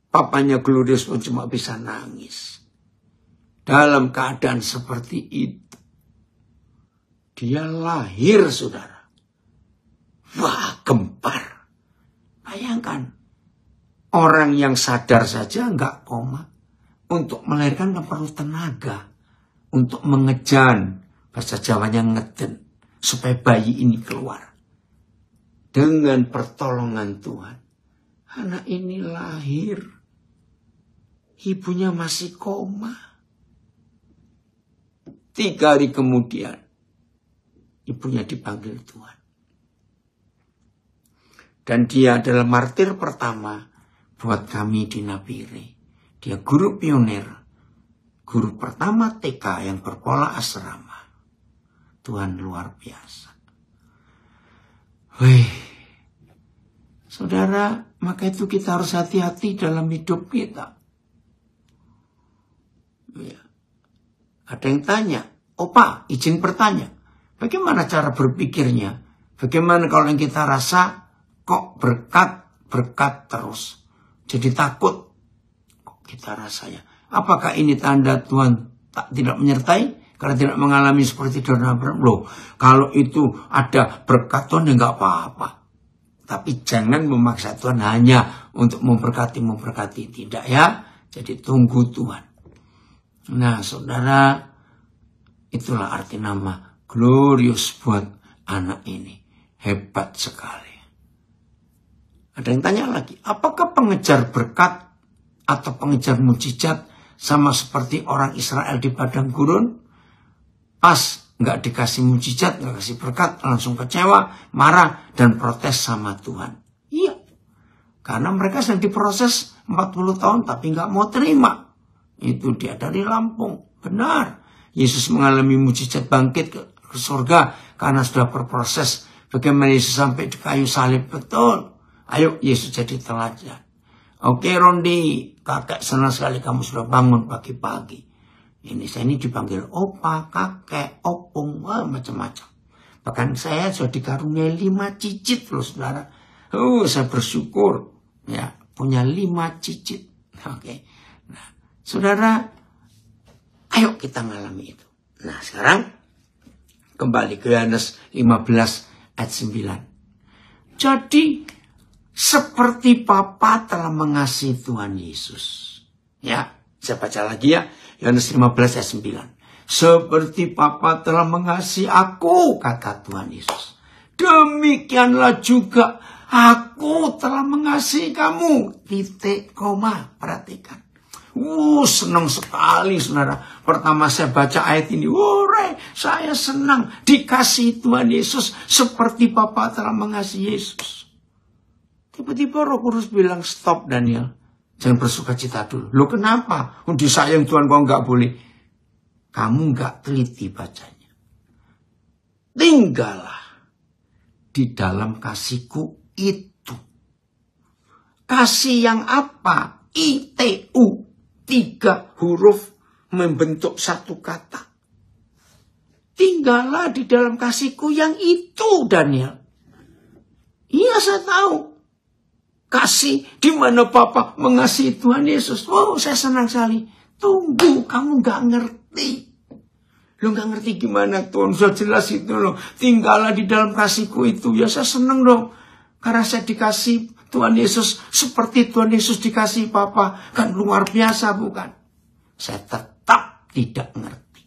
Papanya Glorious pun cuma bisa nangis. Dalam keadaan seperti itu, dia lahir, saudara. Wah, gempar. Bayangkan, orang yang sadar saja nggak koma. Untuk melahirkan kan perlu tenaga. Untuk mengejan, bahasa Jawanya ngeden, supaya bayi ini keluar. Dengan pertolongan Tuhan, anak ini lahir. Ibunya masih koma. 3 hari kemudian, ibunya dipanggil Tuhan. Dan dia adalah martir pertama buat kami di Napire. Dia guru pionir. Guru pertama TK yang berpola asrama. Tuhan luar biasa. Wih. Saudara, maka itu kita harus hati-hati dalam hidup kita. Ya. Ada yang tanya, Opa, izin bertanya. Bagaimana cara berpikirnya? Bagaimana kalau yang kita rasa kok berkat terus. Jadi takut. Kok kita rasanya. Apakah ini tanda Tuhan tidak menyertai? Karena tidak mengalami seperti Daud dan Abraham. Loh, kalau itu ada berkat Tuhan ya nggak apa-apa. Tapi jangan memaksa Tuhan hanya untuk memberkati. Tidak ya. Jadi tunggu Tuhan. Nah saudara, itulah arti nama Glorious buat anak ini. Hebat sekali. Ada yang tanya lagi, apakah pengejar berkat atau pengejar mujizat sama seperti orang Israel di padang gurun? Pas nggak dikasih mujizat, nggak kasih berkat, langsung kecewa, marah, dan protes sama Tuhan. Iya, karena mereka sedang diproses 40 tahun tapi nggak mau terima. Itu dia dari Lampung. Benar, Yesus mengalami mujizat bangkit ke surga karena sudah berproses. Bagaimana Yesus sampai di kayu salib, betul. Ayo Yesus jadi teladan. Oke Rondi, kakek senang sekali kamu sudah bangun pagi-pagi. Saya ini dipanggil opa, kakek, opung, macam-macam. Bahkan saya sudah dikaruniai 5 cicit loh saudara. Saya bersyukur ya punya 5 cicit. Oke. Nah, saudara, ayo kita ngalami itu. Nah, sekarang kembali ke Yohanes 15 ayat 9. Jadi seperti Bapa telah mengasihi Tuhan Yesus. Ya, saya baca lagi ya. Yohanes 15 ayat 9. Seperti Bapa telah mengasihi aku, kata Tuhan Yesus. Demikianlah juga aku telah mengasihi kamu. Titik, koma, perhatikan. Senang sekali saudara. Pertama saya baca ayat ini. Saya senang dikasihi Tuhan Yesus. Seperti Bapa telah mengasihi Yesus. Tiba-tiba Roh Kudus bilang, stop Daniel. Jangan bersuka cita dulu. Loh kenapa? Disayang Tuhan kok nggak boleh. Kamu nggak teliti bacanya. Tinggallah di dalam kasihku itu. Kasih yang apa? ITU. 3 huruf membentuk satu kata. Tinggallah di dalam kasihku yang itu, Daniel. Iya, saya tahu. Kasih di mana Papa mengasihi Tuhan Yesus. Saya senang sekali. Tunggu, kamu nggak ngerti. Lo nggak ngerti gimana Tuhan? Sudah jelas itu loh. Tinggallah di dalam kasihku itu. Ya saya senang dong. Karena saya dikasih Tuhan Yesus seperti Tuhan Yesus dikasih Papa. Kan luar biasa bukan? Saya tetap tidak ngerti.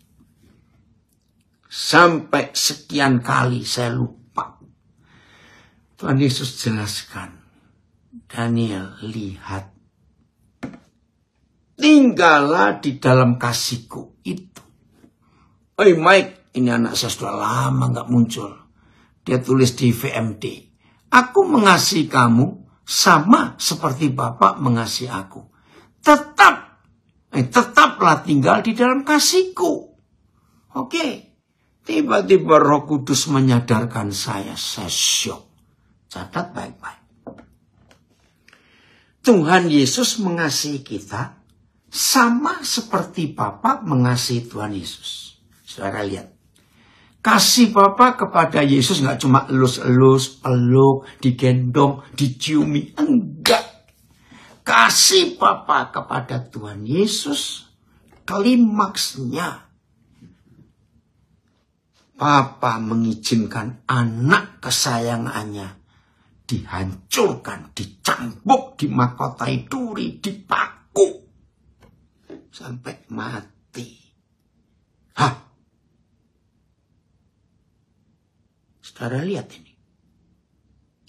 Sampai sekian kali saya lupa. Tuhan Yesus jelaskan. Daniel, lihat. Tinggallah di dalam kasihku itu. Mike, ini anak saya sudah lama gak muncul. Dia tulis di VMD. Aku mengasihi kamu sama seperti Bapak mengasihi aku. Tetaplah tinggal di dalam kasihku. Oke. Tiba-tiba Roh Kudus menyadarkan saya syok. Catat baik-baik. Tuhan Yesus mengasihi kita sama seperti Bapa mengasihi Tuhan Yesus. Saudara lihat. Kasih Bapa kepada Yesus nggak cuma elus-elus, peluk, digendong, diciumi. Enggak. Kasih Bapa kepada Tuhan Yesus, klimaksnya. Bapa mengizinkan anak kesayangannya dihancurkan, dicambuk, dimahkotai duri, dipaku sampai mati. Hah? Saudara lihat ini.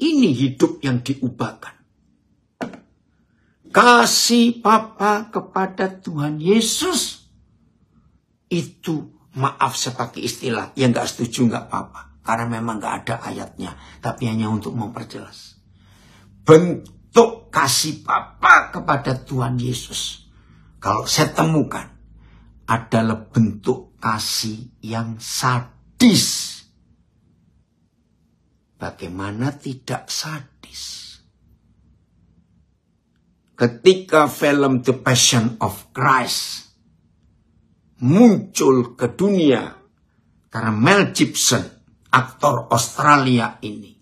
Ini hidup yang diubahkan. Kasih Bapa kepada Tuhan Yesus. Itu, maaf saya pakai istilah, yang gak setuju gak apa-apa. Karena memang gak ada ayatnya. Tapi hanya untuk memperjelas. Bentuk kasih Bapa kepada Tuhan Yesus, kalau saya temukan, adalah bentuk kasih yang sadis. Bagaimana tidak sadis? Ketika film The Passion of Christ muncul ke dunia, karena Mel Gibson, aktor Australia ini,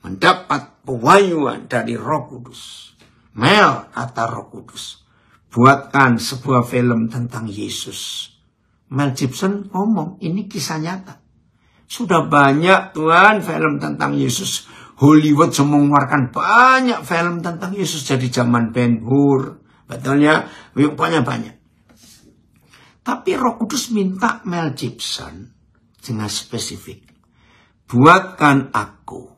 mendapat pewahyuan dari Roh Kudus. Mel, kata Roh Kudus, buatkan sebuah film tentang Yesus. Mel Gibson ngomong, ini kisah nyata. Sudah banyak Tuhan film tentang Yesus. Hollywood mengeluarkan banyak film tentang Yesus dari zaman Ben-Hur. Betulnya, banyak. Tapi Roh Kudus minta Mel Gibson dengan spesifik. Buatkan aku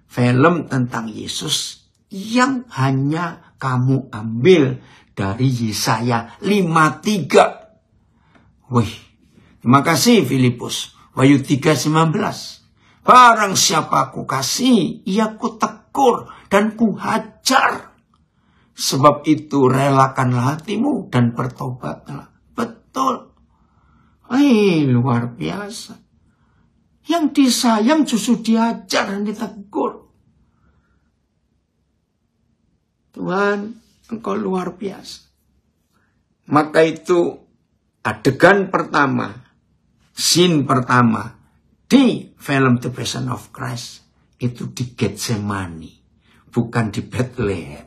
film tentang Yesus yang hanya kamu ambil dari Yesaya 53. Wih, terima kasih Filipus. Wahyu 3:19. Barang siapa aku kasih, ia ku tegur dan ku hajar. Sebab itu relakanlah hatimu dan bertobatlah. Betul. Luar biasa. Yang disayang justru diajar dan ditegur. Tuhan, Engkau luar biasa. Maka itu adegan pertama, scene pertama di film The Passion of Christ itu di Getsemani, bukan di Bethlehem.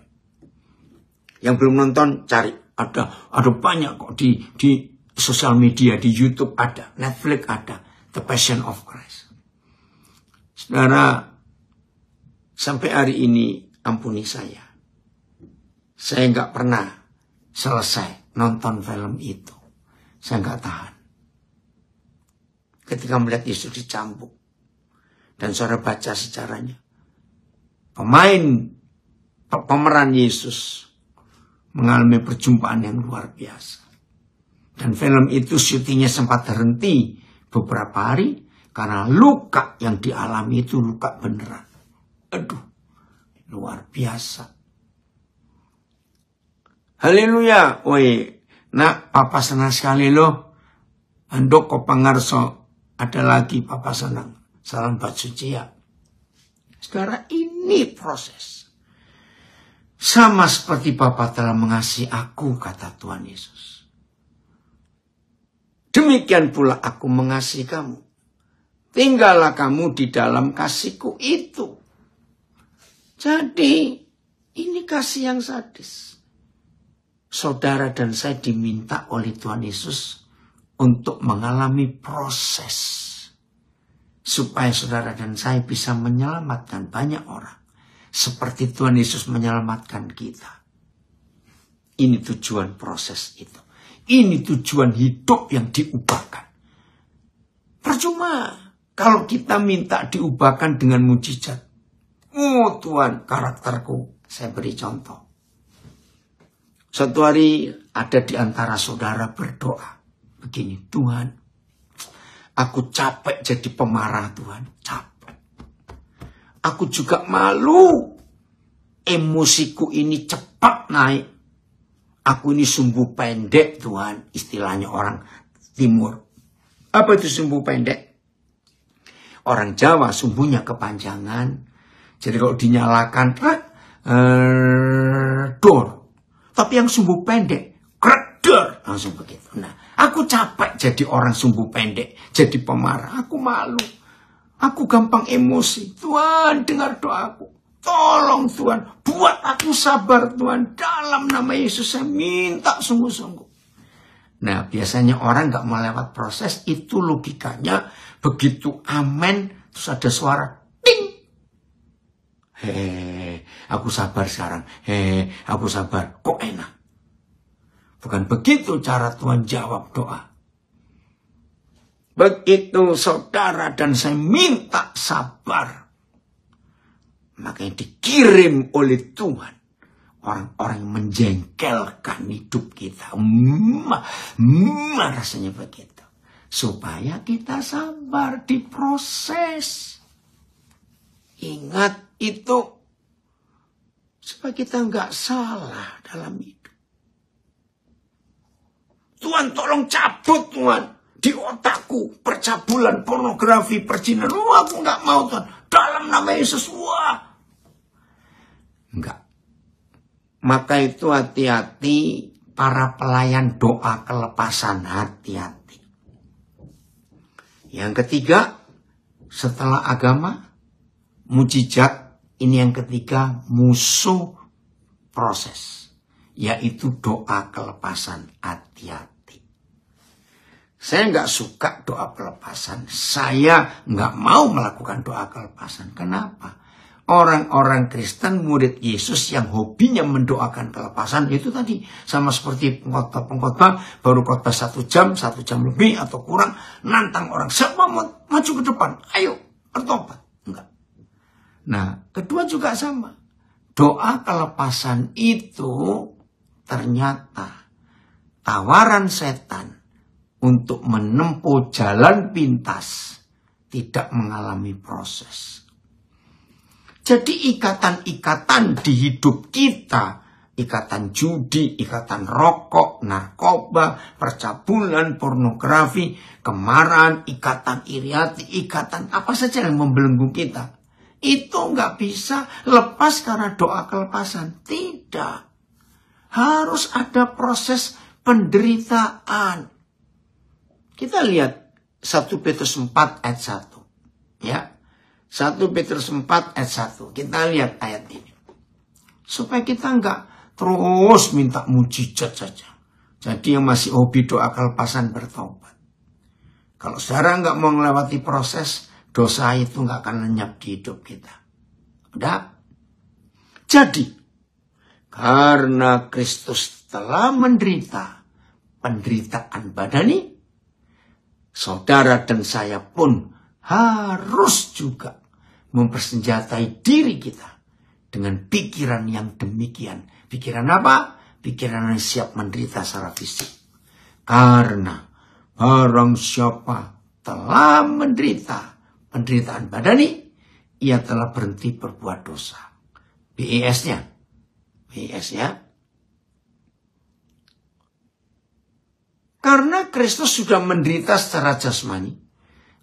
Yang belum nonton cari, ada banyak kok di sosial media, di YouTube ada, Netflix ada, The Passion of Christ. Saudara, sampai hari ini ampuni saya nggak pernah selesai nonton film itu. Saya nggak tahan. Ketika melihat Yesus dicambuk. Dan saudara baca sejarahnya. Pemeran Yesus mengalami perjumpaan yang luar biasa. Dan film itu syutingnya sempat terhenti beberapa hari. Karena luka yang dialami itu luka beneran. Aduh, luar biasa. Haleluya. Woi, nak, Papa senang sekali loh. Andoko pangarso. Ada lagi Papa senang. Salam buat suci ya. Sekarang ini proses. Sama seperti Bapa telah mengasihi aku, kata Tuhan Yesus. Demikian pula aku mengasihi kamu. Tinggallah kamu di dalam kasihku itu. Jadi, ini kasih yang sadis. Saudara dan saya diminta oleh Tuhan Yesus untuk mengalami proses. Supaya saudara dan saya bisa menyelamatkan banyak orang. Seperti Tuhan Yesus menyelamatkan kita. Ini tujuan proses itu. Ini tujuan hidup yang diubahkan. Percuma kalau kita minta diubahkan dengan mujizat. Oh Tuhan, karakterku. Saya beri contoh. Suatu hari ada di antara saudara berdoa. Begini, Tuhan, aku capek jadi pemarah Tuhan, capek. Aku juga malu, emosiku ini cepat naik. Aku ini sumbu pendek Tuhan, istilahnya orang timur. Apa itu sumbu pendek? Orang Jawa sumbunya kepanjangan. Jadi kalau dinyalakan, dor. Tapi yang sumbu pendek, kredor, langsung begitu. Nah, aku capek jadi orang sumbu pendek, jadi pemarah. Aku malu. Aku gampang emosi. Tuhan, dengar doaku. Tolong Tuhan, buat aku sabar Tuhan. Dalam nama Yesus saya minta sungguh-sungguh. Nah, biasanya orang gak melewat proses, itu logikanya begitu amen, terus ada suara, ting. Aku sabar sekarang. Aku sabar. Kok enak? Bukan begitu cara Tuhan jawab doa. Begitu saudara dan saya minta sabar, makanya dikirim oleh Tuhan orang-orang yang menjengkelkan hidup kita. Rasanya begitu. Supaya kita sabar, diproses. Ingat itu. Supaya kita nggak salah dalam hidup. Tuhan tolong cabut Tuhan. Di otakku percabulan, pornografi, perzinahan. Aku nggak mau Tuhan. Dalam nama Yesus. Enggak. Maka itu hati-hati para pelayan doa kelepasan, hati-hati. Yang ketiga, setelah agama, mujizat, ini yang ketiga, musuh proses. Yaitu doa kelepasan, hati-hati. Saya nggak suka doa kelepasan. Saya nggak mau melakukan doa kelepasan. Kenapa? Orang-orang Kristen murid Yesus yang hobinya mendoakan kelepasan itu tadi sama seperti pengkhotbah baru khotbah 1 jam lebih atau kurang, nantang orang siapa maju ke depan, ayo bertobat. Enggak. Nah, kedua juga sama. Doa kelepasan itu ternyata tawaran setan untuk menempuh jalan pintas, tidak mengalami proses. Jadi ikatan-ikatan di hidup kita, ikatan judi, ikatan rokok, narkoba, percabulan, pornografi, kemarahan, ikatan iri hati, ikatan apa saja yang membelenggu kita, itu nggak bisa lepas karena doa kelepasan. Tidak. Harus ada proses penderitaan. Kita lihat 1 Petrus 4 ayat 1. Ya. 1 Petrus 4 ayat 1. Kita lihat ayat ini. Supaya kita nggak terus minta mujizat saja. Jadi yang masih hobi doa kelepasan bertobat. Kalau saudara nggak mau melewati proses, dosa itu nggak akan lenyap di hidup kita. Udah? Jadi, karena Kristus telah menderita penderitaan badani, saudara dan saya pun harus juga mempersenjatai diri kita dengan pikiran yang demikian. Pikiran apa? Pikiran yang siap menderita secara fisik. Karena barang siapa telah menderita penderitaan badani, ia telah berhenti berbuat dosa. BES-nya. BES ya. Karena Kristus sudah menderita secara jasmani,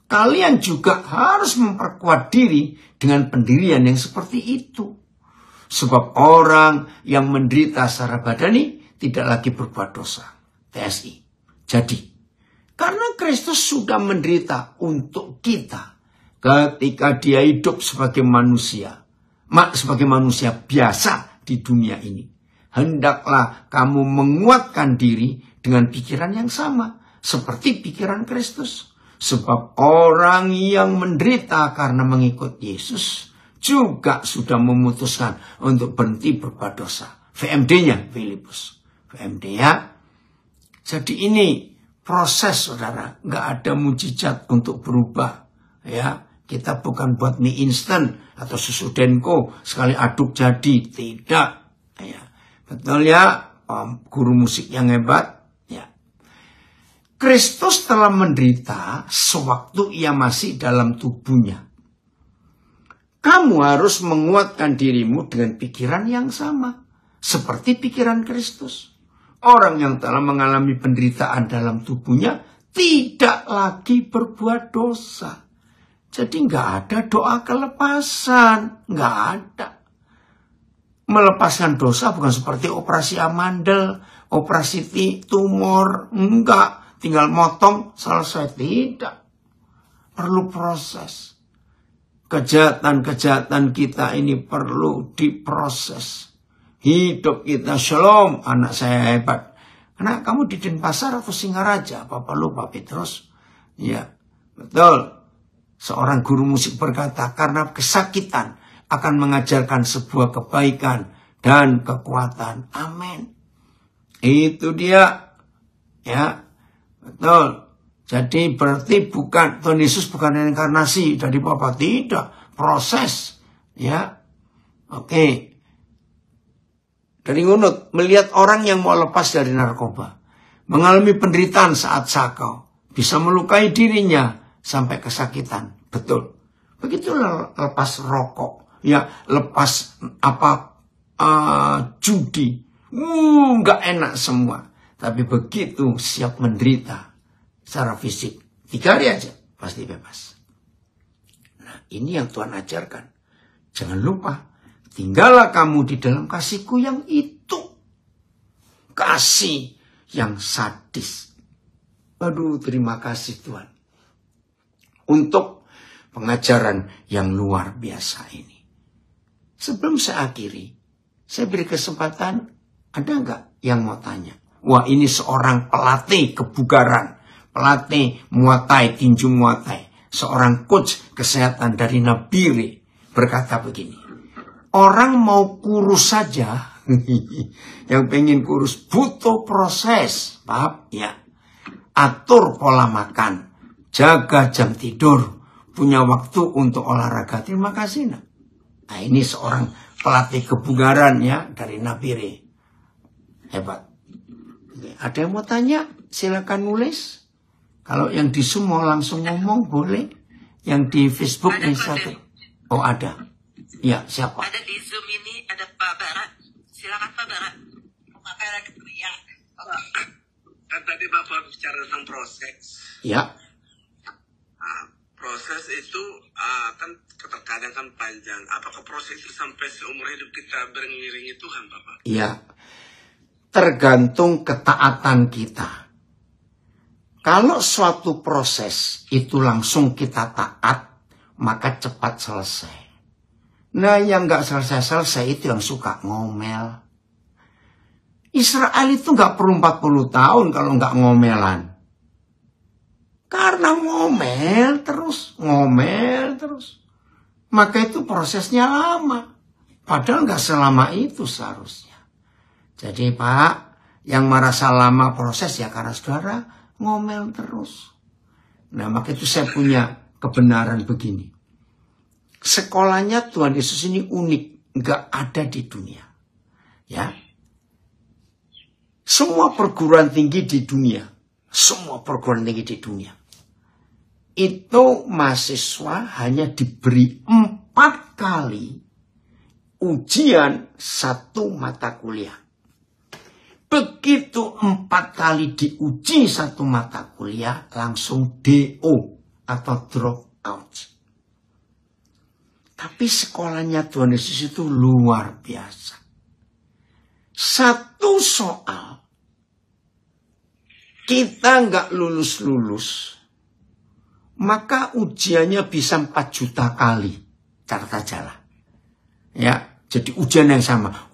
kalian juga harus memperkuat diri dengan pendirian yang seperti itu. Sebab orang yang menderita secara badani tidak lagi berbuat dosa. TSI. Jadi, karena Kristus sudah menderita untuk kita ketika dia hidup sebagai manusia biasa di dunia ini, hendaklah kamu menguatkan diri dengan pikiran yang sama seperti pikiran Kristus. Sebab orang yang menderita karena mengikut Yesus juga sudah memutuskan untuk berhenti berbuat dosa. VMD-nya, Filipus. VMD ya. Jadi ini proses, saudara. Nggak ada mujizat untuk berubah. Ya, kita bukan buat mie instan atau susu Denko sekali aduk jadi. Tidak. Ya. Betul ya, guru musik yang hebat. Kristus telah menderita sewaktu ia masih dalam tubuhnya. Kamu harus menguatkan dirimu dengan pikiran yang sama. Seperti pikiran Kristus. Orang yang telah mengalami penderitaan dalam tubuhnya tidak lagi berbuat dosa. Jadi nggak ada doa kelepasan. Nggak ada. Melepaskan dosa bukan seperti operasi amandel, operasi tumor. Enggak. Tinggal motong, selesai. Tidak. Perlu proses. Kejahatan-kejahatan kita ini perlu diproses. Hidup kita, shalom, anak saya hebat. Anak kamu di Denpasar atau Singaraja? Bapak lupa Petrus. Ya, betul. Seorang guru musik berkata, karena kesakitan, akan mengajarkan sebuah kebaikan dan kekuatan. Amin. Itu dia. Ya, betul. Jadi berarti bukan Tuhan Yesus bukan reinkarnasi dari Bapa, tidak, proses. Ya. Oke. Dari ngunut melihat orang yang mau lepas dari narkoba, mengalami penderitaan saat sakau, bisa melukai dirinya sampai kesakitan. Betul. Begitu lepas rokok, ya, lepas judi. Nggak enak semua. Tapi begitu siap menderita secara fisik, 3 hari aja pasti bebas. Nah, ini yang Tuhan ajarkan. Jangan lupa, tinggallah kamu di dalam kasihku yang itu. Kasih yang sadis. Aduh, terima kasih Tuhan. Untuk pengajaran yang luar biasa ini. Sebelum saya akhiri, saya beri kesempatan, ada nggak yang mau tanya? Wah, ini seorang pelatih kebugaran, pelatih Muay Thai, tinju Muay Thai, seorang coach kesehatan dari Nabire berkata begini, orang mau kurus saja, yang pengen kurus butuh proses, Pak, ya. Atur pola makan, jaga jam tidur, punya waktu untuk olahraga. Terima kasih, nak. Nah, ini seorang pelatih kebugaran ya dari Nabire. Hebat. Ada yang mau tanya? Silakan nulis. Kalau yang di Zoom mau langsung ngomong boleh. Yang di Facebook Instagram. Oh, ada. Ya, siapa? Ada di Zoom ini ada Pak Barat. Silakan Pak Barat. Pak Barat ya. Oke. Kan tadi Bapak bicara tentang proses. Ya. Nah, proses itu kan terkadang kan panjang. Apakah proses itu sampai seumur hidup kita beriringi Tuhan, Bapak? Iya. Tergantung ketaatan kita. Kalau suatu proses itu langsung kita taat, maka cepat selesai. Nah, yang nggak selesai-selesai itu yang suka ngomel. Israel itu nggak perlu 40 tahun kalau nggak ngomelan. Karena ngomel terus. Maka itu prosesnya lama. Padahal nggak selama itu seharusnya. Jadi Pak, yang merasa lama proses ya karena saudara ngomel terus. Nah, maka itu saya punya kebenaran begini. Sekolahnya Tuhan Yesus ini unik. Nggak ada di dunia. Ya. Semua perguruan tinggi di dunia. Itu mahasiswa hanya diberi 4 kali ujian 1 mata kuliah. Begitu 4 kali diuji 1 mata kuliah, langsung DO atau drop out. Tapi sekolahnya Tuhan Yesus itu luar biasa. 1 soal kita nggak lulus-lulus, maka ujiannya bisa 4 juta kali. Catat aja lah. Ya, jadi ujian yang sama.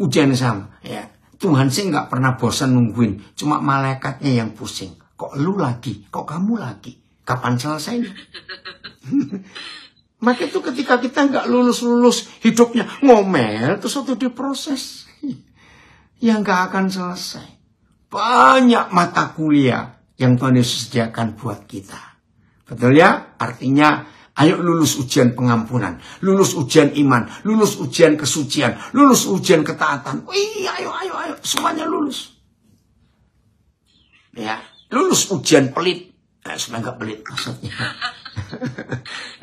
Ya. Tuhan sih nggak pernah bosan nungguin. Cuma malaikatnya yang pusing. Kok lu lagi? Kok kamu lagi? Kapan selesainya? Maka itu ketika kita nggak lulus-lulus, hidupnya ngomel, terus waktu diproses. Ya nggak akan selesai. Banyak mata kuliah yang Tuhan Yesus sediakan buat kita. Betul ya? Artinya, ayo lulus ujian pengampunan, lulus ujian iman, lulus ujian kesucian, lulus ujian ketaatan. Wih, ayo, semuanya lulus. Ya, lulus ujian pelit. Supaya nggak pelit maksudnya.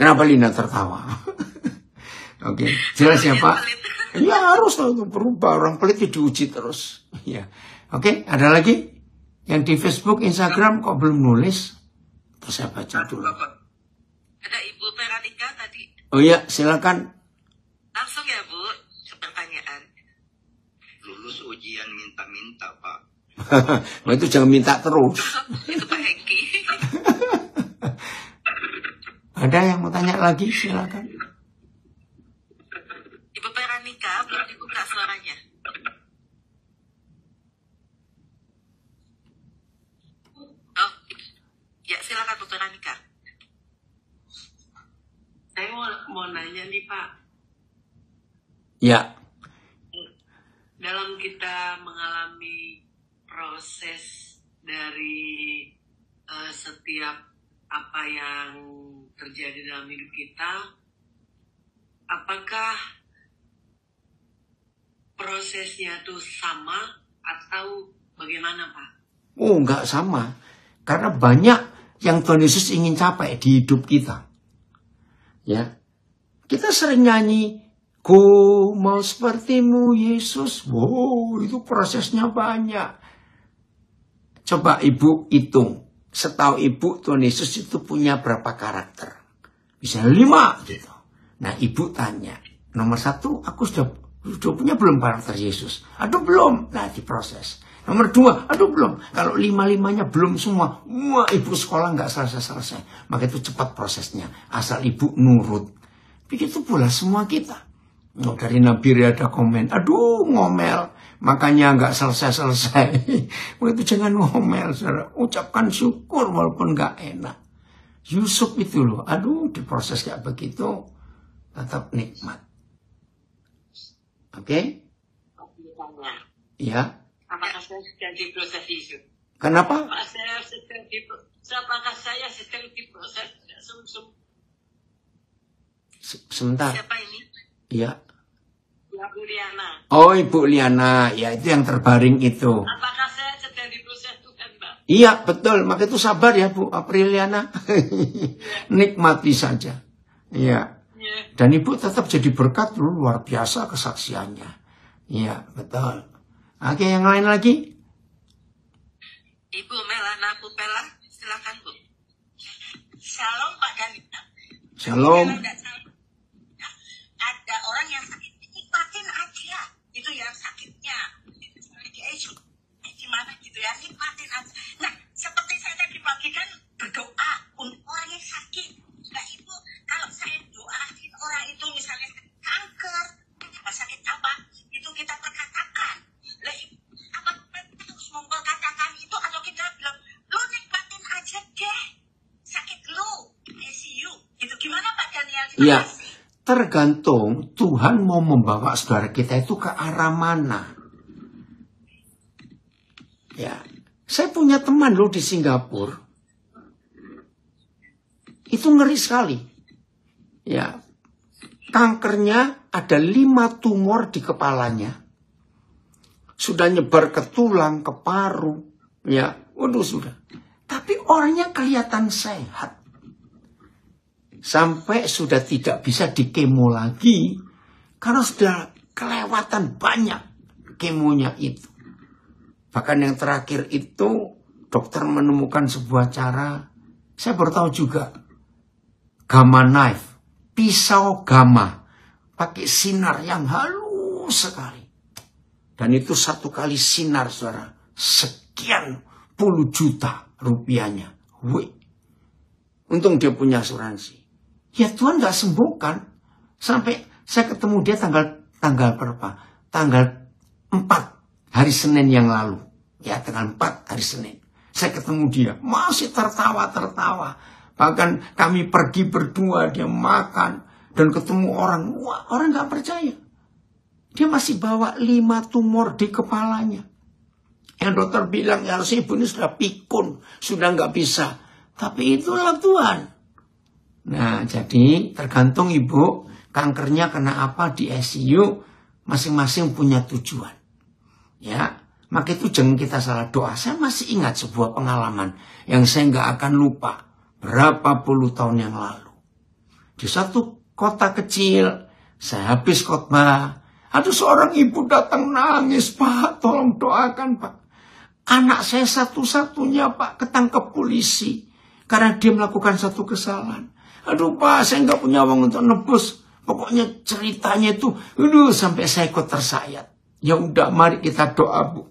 Kenapa Lina tertawa? Oke, jelas ya Pak? Ya harus berubah, orang pelit diuji terus. Ya. Oke, ada lagi? Yang di Facebook, Instagram kok belum nulis? Terus saya baca dulu. Ada Ibu Veronica tadi. Oh iya, silakan. Langsung ya Bu, pertanyaan. Lulus ujian minta-minta Pak. Nah, itu jangan minta terus. Itu Pak Hengki. Ada yang mau tanya lagi? Silakan. Ibu Veronica belum dibuka suaranya. Oh, ya silakan Bu Veronica. Saya mau nanya nih Pak. Ya. Dalam kita mengalami proses dari setiap apa yang terjadi dalam hidup kita, apakah prosesnya itu sama atau bagaimana, Pak? Oh, nggak sama. Karena banyak yang Tuhan Yesus ingin capai di hidup kita. Ya. Kita sering nyanyi, ku mau sepertimu Yesus. Wow, itu prosesnya banyak. Coba ibu hitung. Setahu ibu Tuhan Yesus itu punya berapa karakter? Bisa 5 gitu. Nah ibu tanya, nomor 1 aku sudah punya belum karakter Yesus? Aduh belum. Nah diproses. Nomor 2, aduh belum. Kalau 5-5-nya belum semua, wah ibu sekolah nggak selesai. Maka itu cepat prosesnya. Asal ibu nurut. Begitu pula semua kita. Dari Nabi ada komen, aduh ngomel, makanya nggak selesai. Begitu jangan ngomel, saudara. Ucapkan syukur walaupun nggak enak. Yusuf itu loh, aduh diproses kayak begitu, tetap nikmat. Oke? Ya. Apakah saya sedang diproses Yusuf? Kenapa? Apakah saya sedang diproses? Sebentar. Siapa ini? Iya. Ibu Liana. Oh, Ibu Liana. Ya, itu yang terbaring itu. Apakah saya sedang diproses Tuhan, Pak? Iya, betul. Maka itu sabar ya, Bu Apriliana. Nikmati saja. Iya. Dan Ibu tetap jadi berkat loh, luar biasa kesaksiannya. Iya, betul. Oke, yang lain lagi? Ibu Melana Pupela, silakan Bu. Shalom Pak Ganita. Shalom. Ada orang yang sakit, nikmatin aja. Itu yang sakitnya. Gimana gitu ya, nikmatin aja. Nah, seperti saya tadi pagi kan berdoa untuk orang yang sakit. Nah Ibu, kalau saya doain orang itu misalnya kanker, sakit apa, itu kita perkatakan. Lah Ibu, apa kita harus memperkatakan itu atau kita bilang, lu nikmatin aja deh. Sakit lu, ICU. Gitu gimana Pak Daniel? Iya. Tergantung Tuhan mau membawa saudara kita itu ke arah mana. Ya, saya punya teman loh di Singapura. Itu ngeri sekali. Ya, kankernya ada 5 tumor di kepalanya. Sudah nyebar ke tulang, ke paru. Ya, waduh sudah. Tapi orangnya kelihatan sehat. Sampai sudah tidak bisa dikemo lagi. Karena sudah kelewatan banyak kemonya itu. Bahkan yang terakhir itu dokter menemukan sebuah cara. Saya baru tahu juga. Gamma knife. Pisau gamma. Pakai sinar yang halus sekali. Dan itu 1 kali sinar saudara. Sekian puluh juta rupiahnya. Wih. Untung dia punya asuransi. Ya Tuhan gak sembuhkan. Sampai saya ketemu dia tanggal berapa? Tanggal 4 hari Senin yang lalu. Ya tanggal 4 hari Senin. Saya ketemu dia. Masih tertawa-tertawa. Bahkan kami pergi berdua. Dia makan. Dan ketemu orang. Wah, orang gak percaya. Dia masih bawa 5 tumor di kepalanya. Yang dokter bilang ya harusnya ibu ini sudah pikun. Sudah gak bisa. Tapi itulah Tuhan. Nah, jadi tergantung ibu kankernya kena apa di ICU, masing-masing punya tujuan. Ya, maka itu jangan kita salah doa. Saya masih ingat sebuah pengalaman yang saya nggak akan lupa berapa puluh tahun yang lalu. Di satu kota kecil, saya habis khotbah. Ada seorang ibu datang nangis, Pak, tolong doakan Pak. Anak saya satu-satunya Pak ketangkep polisi karena dia melakukan satu kesalahan. Aduh Pak, saya nggak punya uang untuk nebus. Pokoknya ceritanya itu, aduh sampai saya ikut tersayat. Ya udah, mari kita doa Bu.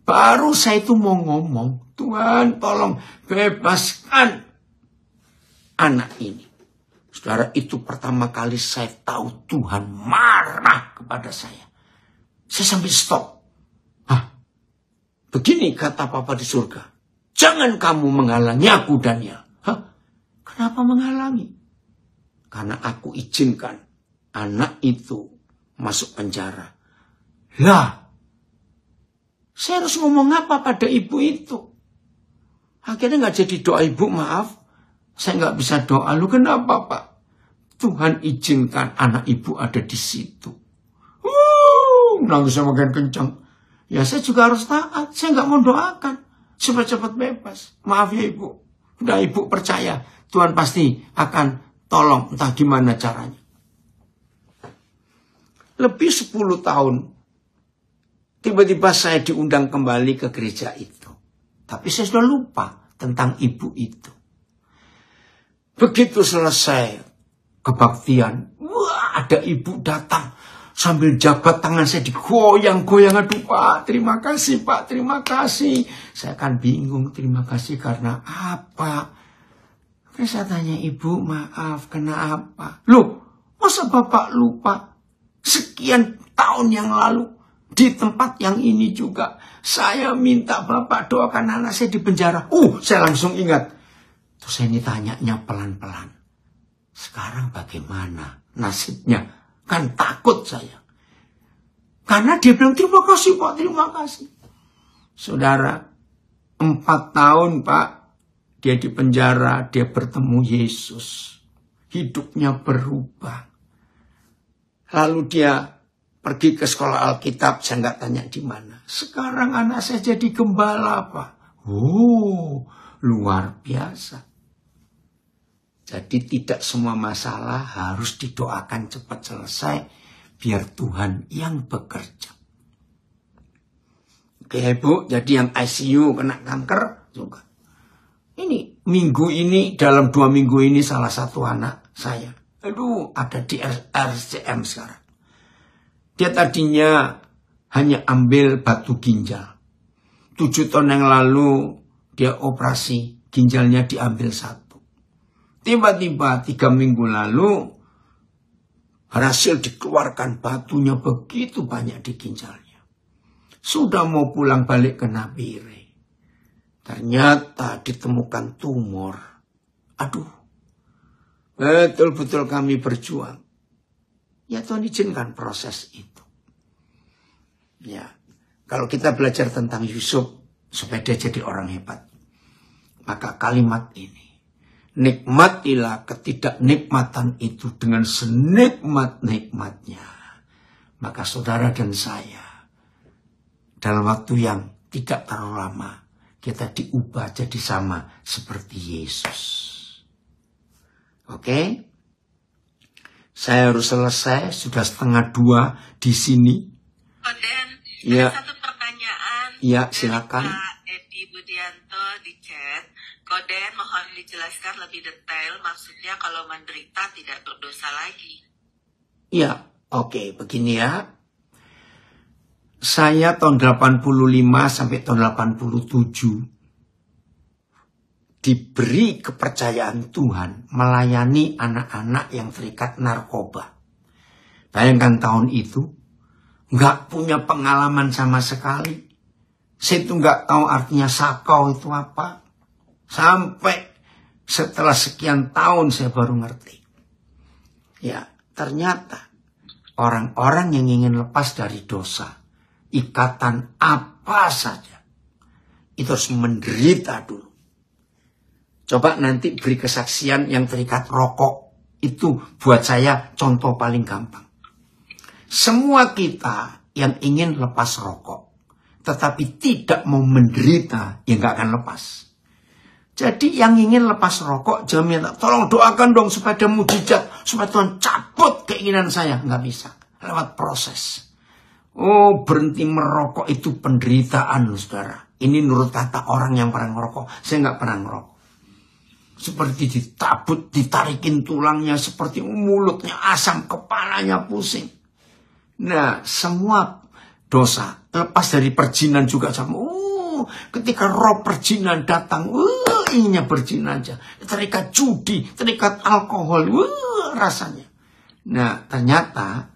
Baru saya itu mau ngomong, Tuhan tolong bebaskan anak ini. Saudara, itu pertama kali saya tahu Tuhan marah kepada saya. Saya sampai stop. Begini kata Papa di surga. Jangan kamu menghalangi aku, Daniel. Kenapa menghalangi? Karena aku izinkan anak itu masuk penjara. Lah, saya harus ngomong apa pada ibu itu? Akhirnya nggak jadi doa, ibu maaf, saya nggak bisa doa. Lu kenapa Pak? Tuhan izinkan anak ibu ada di situ. Nangisnya makin kencang. Ya saya juga harus taat. Saya nggak mau doakan supaya cepat bebas. Maaf ya ibu. Udah ibu percaya Tuhan pasti akan tolong, entah gimana caranya. Lebih 10 tahun. Tiba-tiba saya diundang kembali ke gereja itu. Tapi saya sudah lupa tentang ibu itu. Begitu selesai kebaktian, wah ada ibu datang. Sambil jabat tangan saya digoyang-goyang. Aduh Pak, terima kasih Pak, terima kasih. Saya kan bingung, terima kasih karena apa? Terus saya tanya, ibu maaf, kenapa? Loh, masa Bapak lupa? Sekian tahun yang lalu, di tempat yang ini juga, saya minta Bapak doakan anak saya di penjara. Saya langsung ingat. Terus saya ini tanyanya pelan-pelan. Sekarang bagaimana nasibnya? Kan takut saya. Karena dia bilang, terima kasih Pak, terima kasih. Saudara, 4 tahun Pak, dia di penjara, dia bertemu Yesus. Hidupnya berubah. Lalu dia pergi ke sekolah Alkitab, saya nggak tanya di mana. Sekarang anak saya jadi gembala Pak. Luar biasa. Jadi tidak semua masalah harus didoakan cepat selesai, biar Tuhan yang bekerja. Oke Ibu, jadi yang ICU kena kanker juga. Ini minggu ini, dalam 2 minggu ini salah satu anak saya. Ada di RCM sekarang. Dia tadinya hanya ambil batu ginjal. 7 tahun yang lalu dia operasi, ginjalnya diambil 1. Tiba-tiba 3 minggu lalu berhasil dikeluarkan batunya begitu banyak di ginjalnya. Sudah mau pulang balik ke Nabire. Ternyata ditemukan tumor. Betul-betul kami berjuang. Ya Tuhan izinkan proses itu. Ya, kalau kita belajar tentang Yusuf supaya dia jadi orang hebat, maka kalimat ini, nikmatilah ketidaknikmatan itu dengan senikmat-nikmatnya. Maka saudara dan saya, dalam waktu yang tidak terlalu lama, kita diubah jadi sama seperti Yesus. Oke? Saya harus selesai, sudah 1:30 di sini. Den, ya. ada satu pertanyaan. Ya, silakan. Pak Edi Budianto di chat. Koden mohon dijelaskan lebih detail, maksudnya kalau menderita tidak berdosa lagi. Ya, oke, begini ya. Saya tahun 85 sampai tahun 87 diberi kepercayaan Tuhan melayani anak-anak yang terikat narkoba. Bayangkan tahun itu, nggak punya pengalaman sama sekali. Saya itu nggak tahu artinya sakau itu apa. Sampai setelah sekian tahun saya baru ngerti. Ya, ternyata orang-orang yang ingin lepas dari dosa, ikatan apa saja, itu harus menderita dulu. Coba nanti beri kesaksian yang terikat rokok. Itu buat saya contoh paling gampang. Semua kita yang ingin lepas rokok, tetapi tidak mau menderita, ya nggak akan lepas. Jadi yang ingin lepas rokok, jangan minta, tolong doakan dong supaya ada mujizat, supaya Tuhan cabut keinginan saya. Nggak bisa, lewat proses. Berhenti merokok itu penderitaan, saudara. Ini menurut kata orang yang pernah merokok. Saya nggak pernah merokok. Seperti ditabut, ditarikin tulangnya, seperti mulutnya asam, kepalanya pusing. Nah, semua dosa, lepas dari perjinan juga sama. Ketika roh perjinan datang, inginnya berzina aja. Terikat judi, terikat alkohol, rasanya. Nah, ternyata,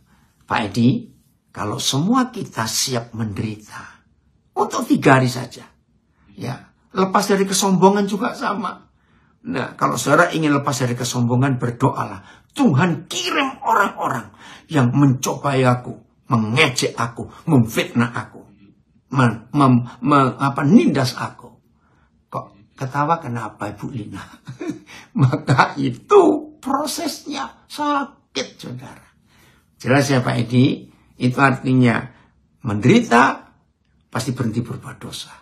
Pak Edi, kalau semua kita siap menderita, untuk 3 hari saja. Ya, lepas dari kesombongan juga sama. Nah, kalau saudara ingin lepas dari kesombongan, berdoalah. Tuhan kirim orang-orang yang mencobai aku, mengejek aku, memfitnah aku, nindas aku. Kok ketawa kenapa Ibu Lina? Maka itu prosesnya sakit, saudara. Jelas ya Pak Edi? Itu artinya menderita pasti berhenti berbuat dosa.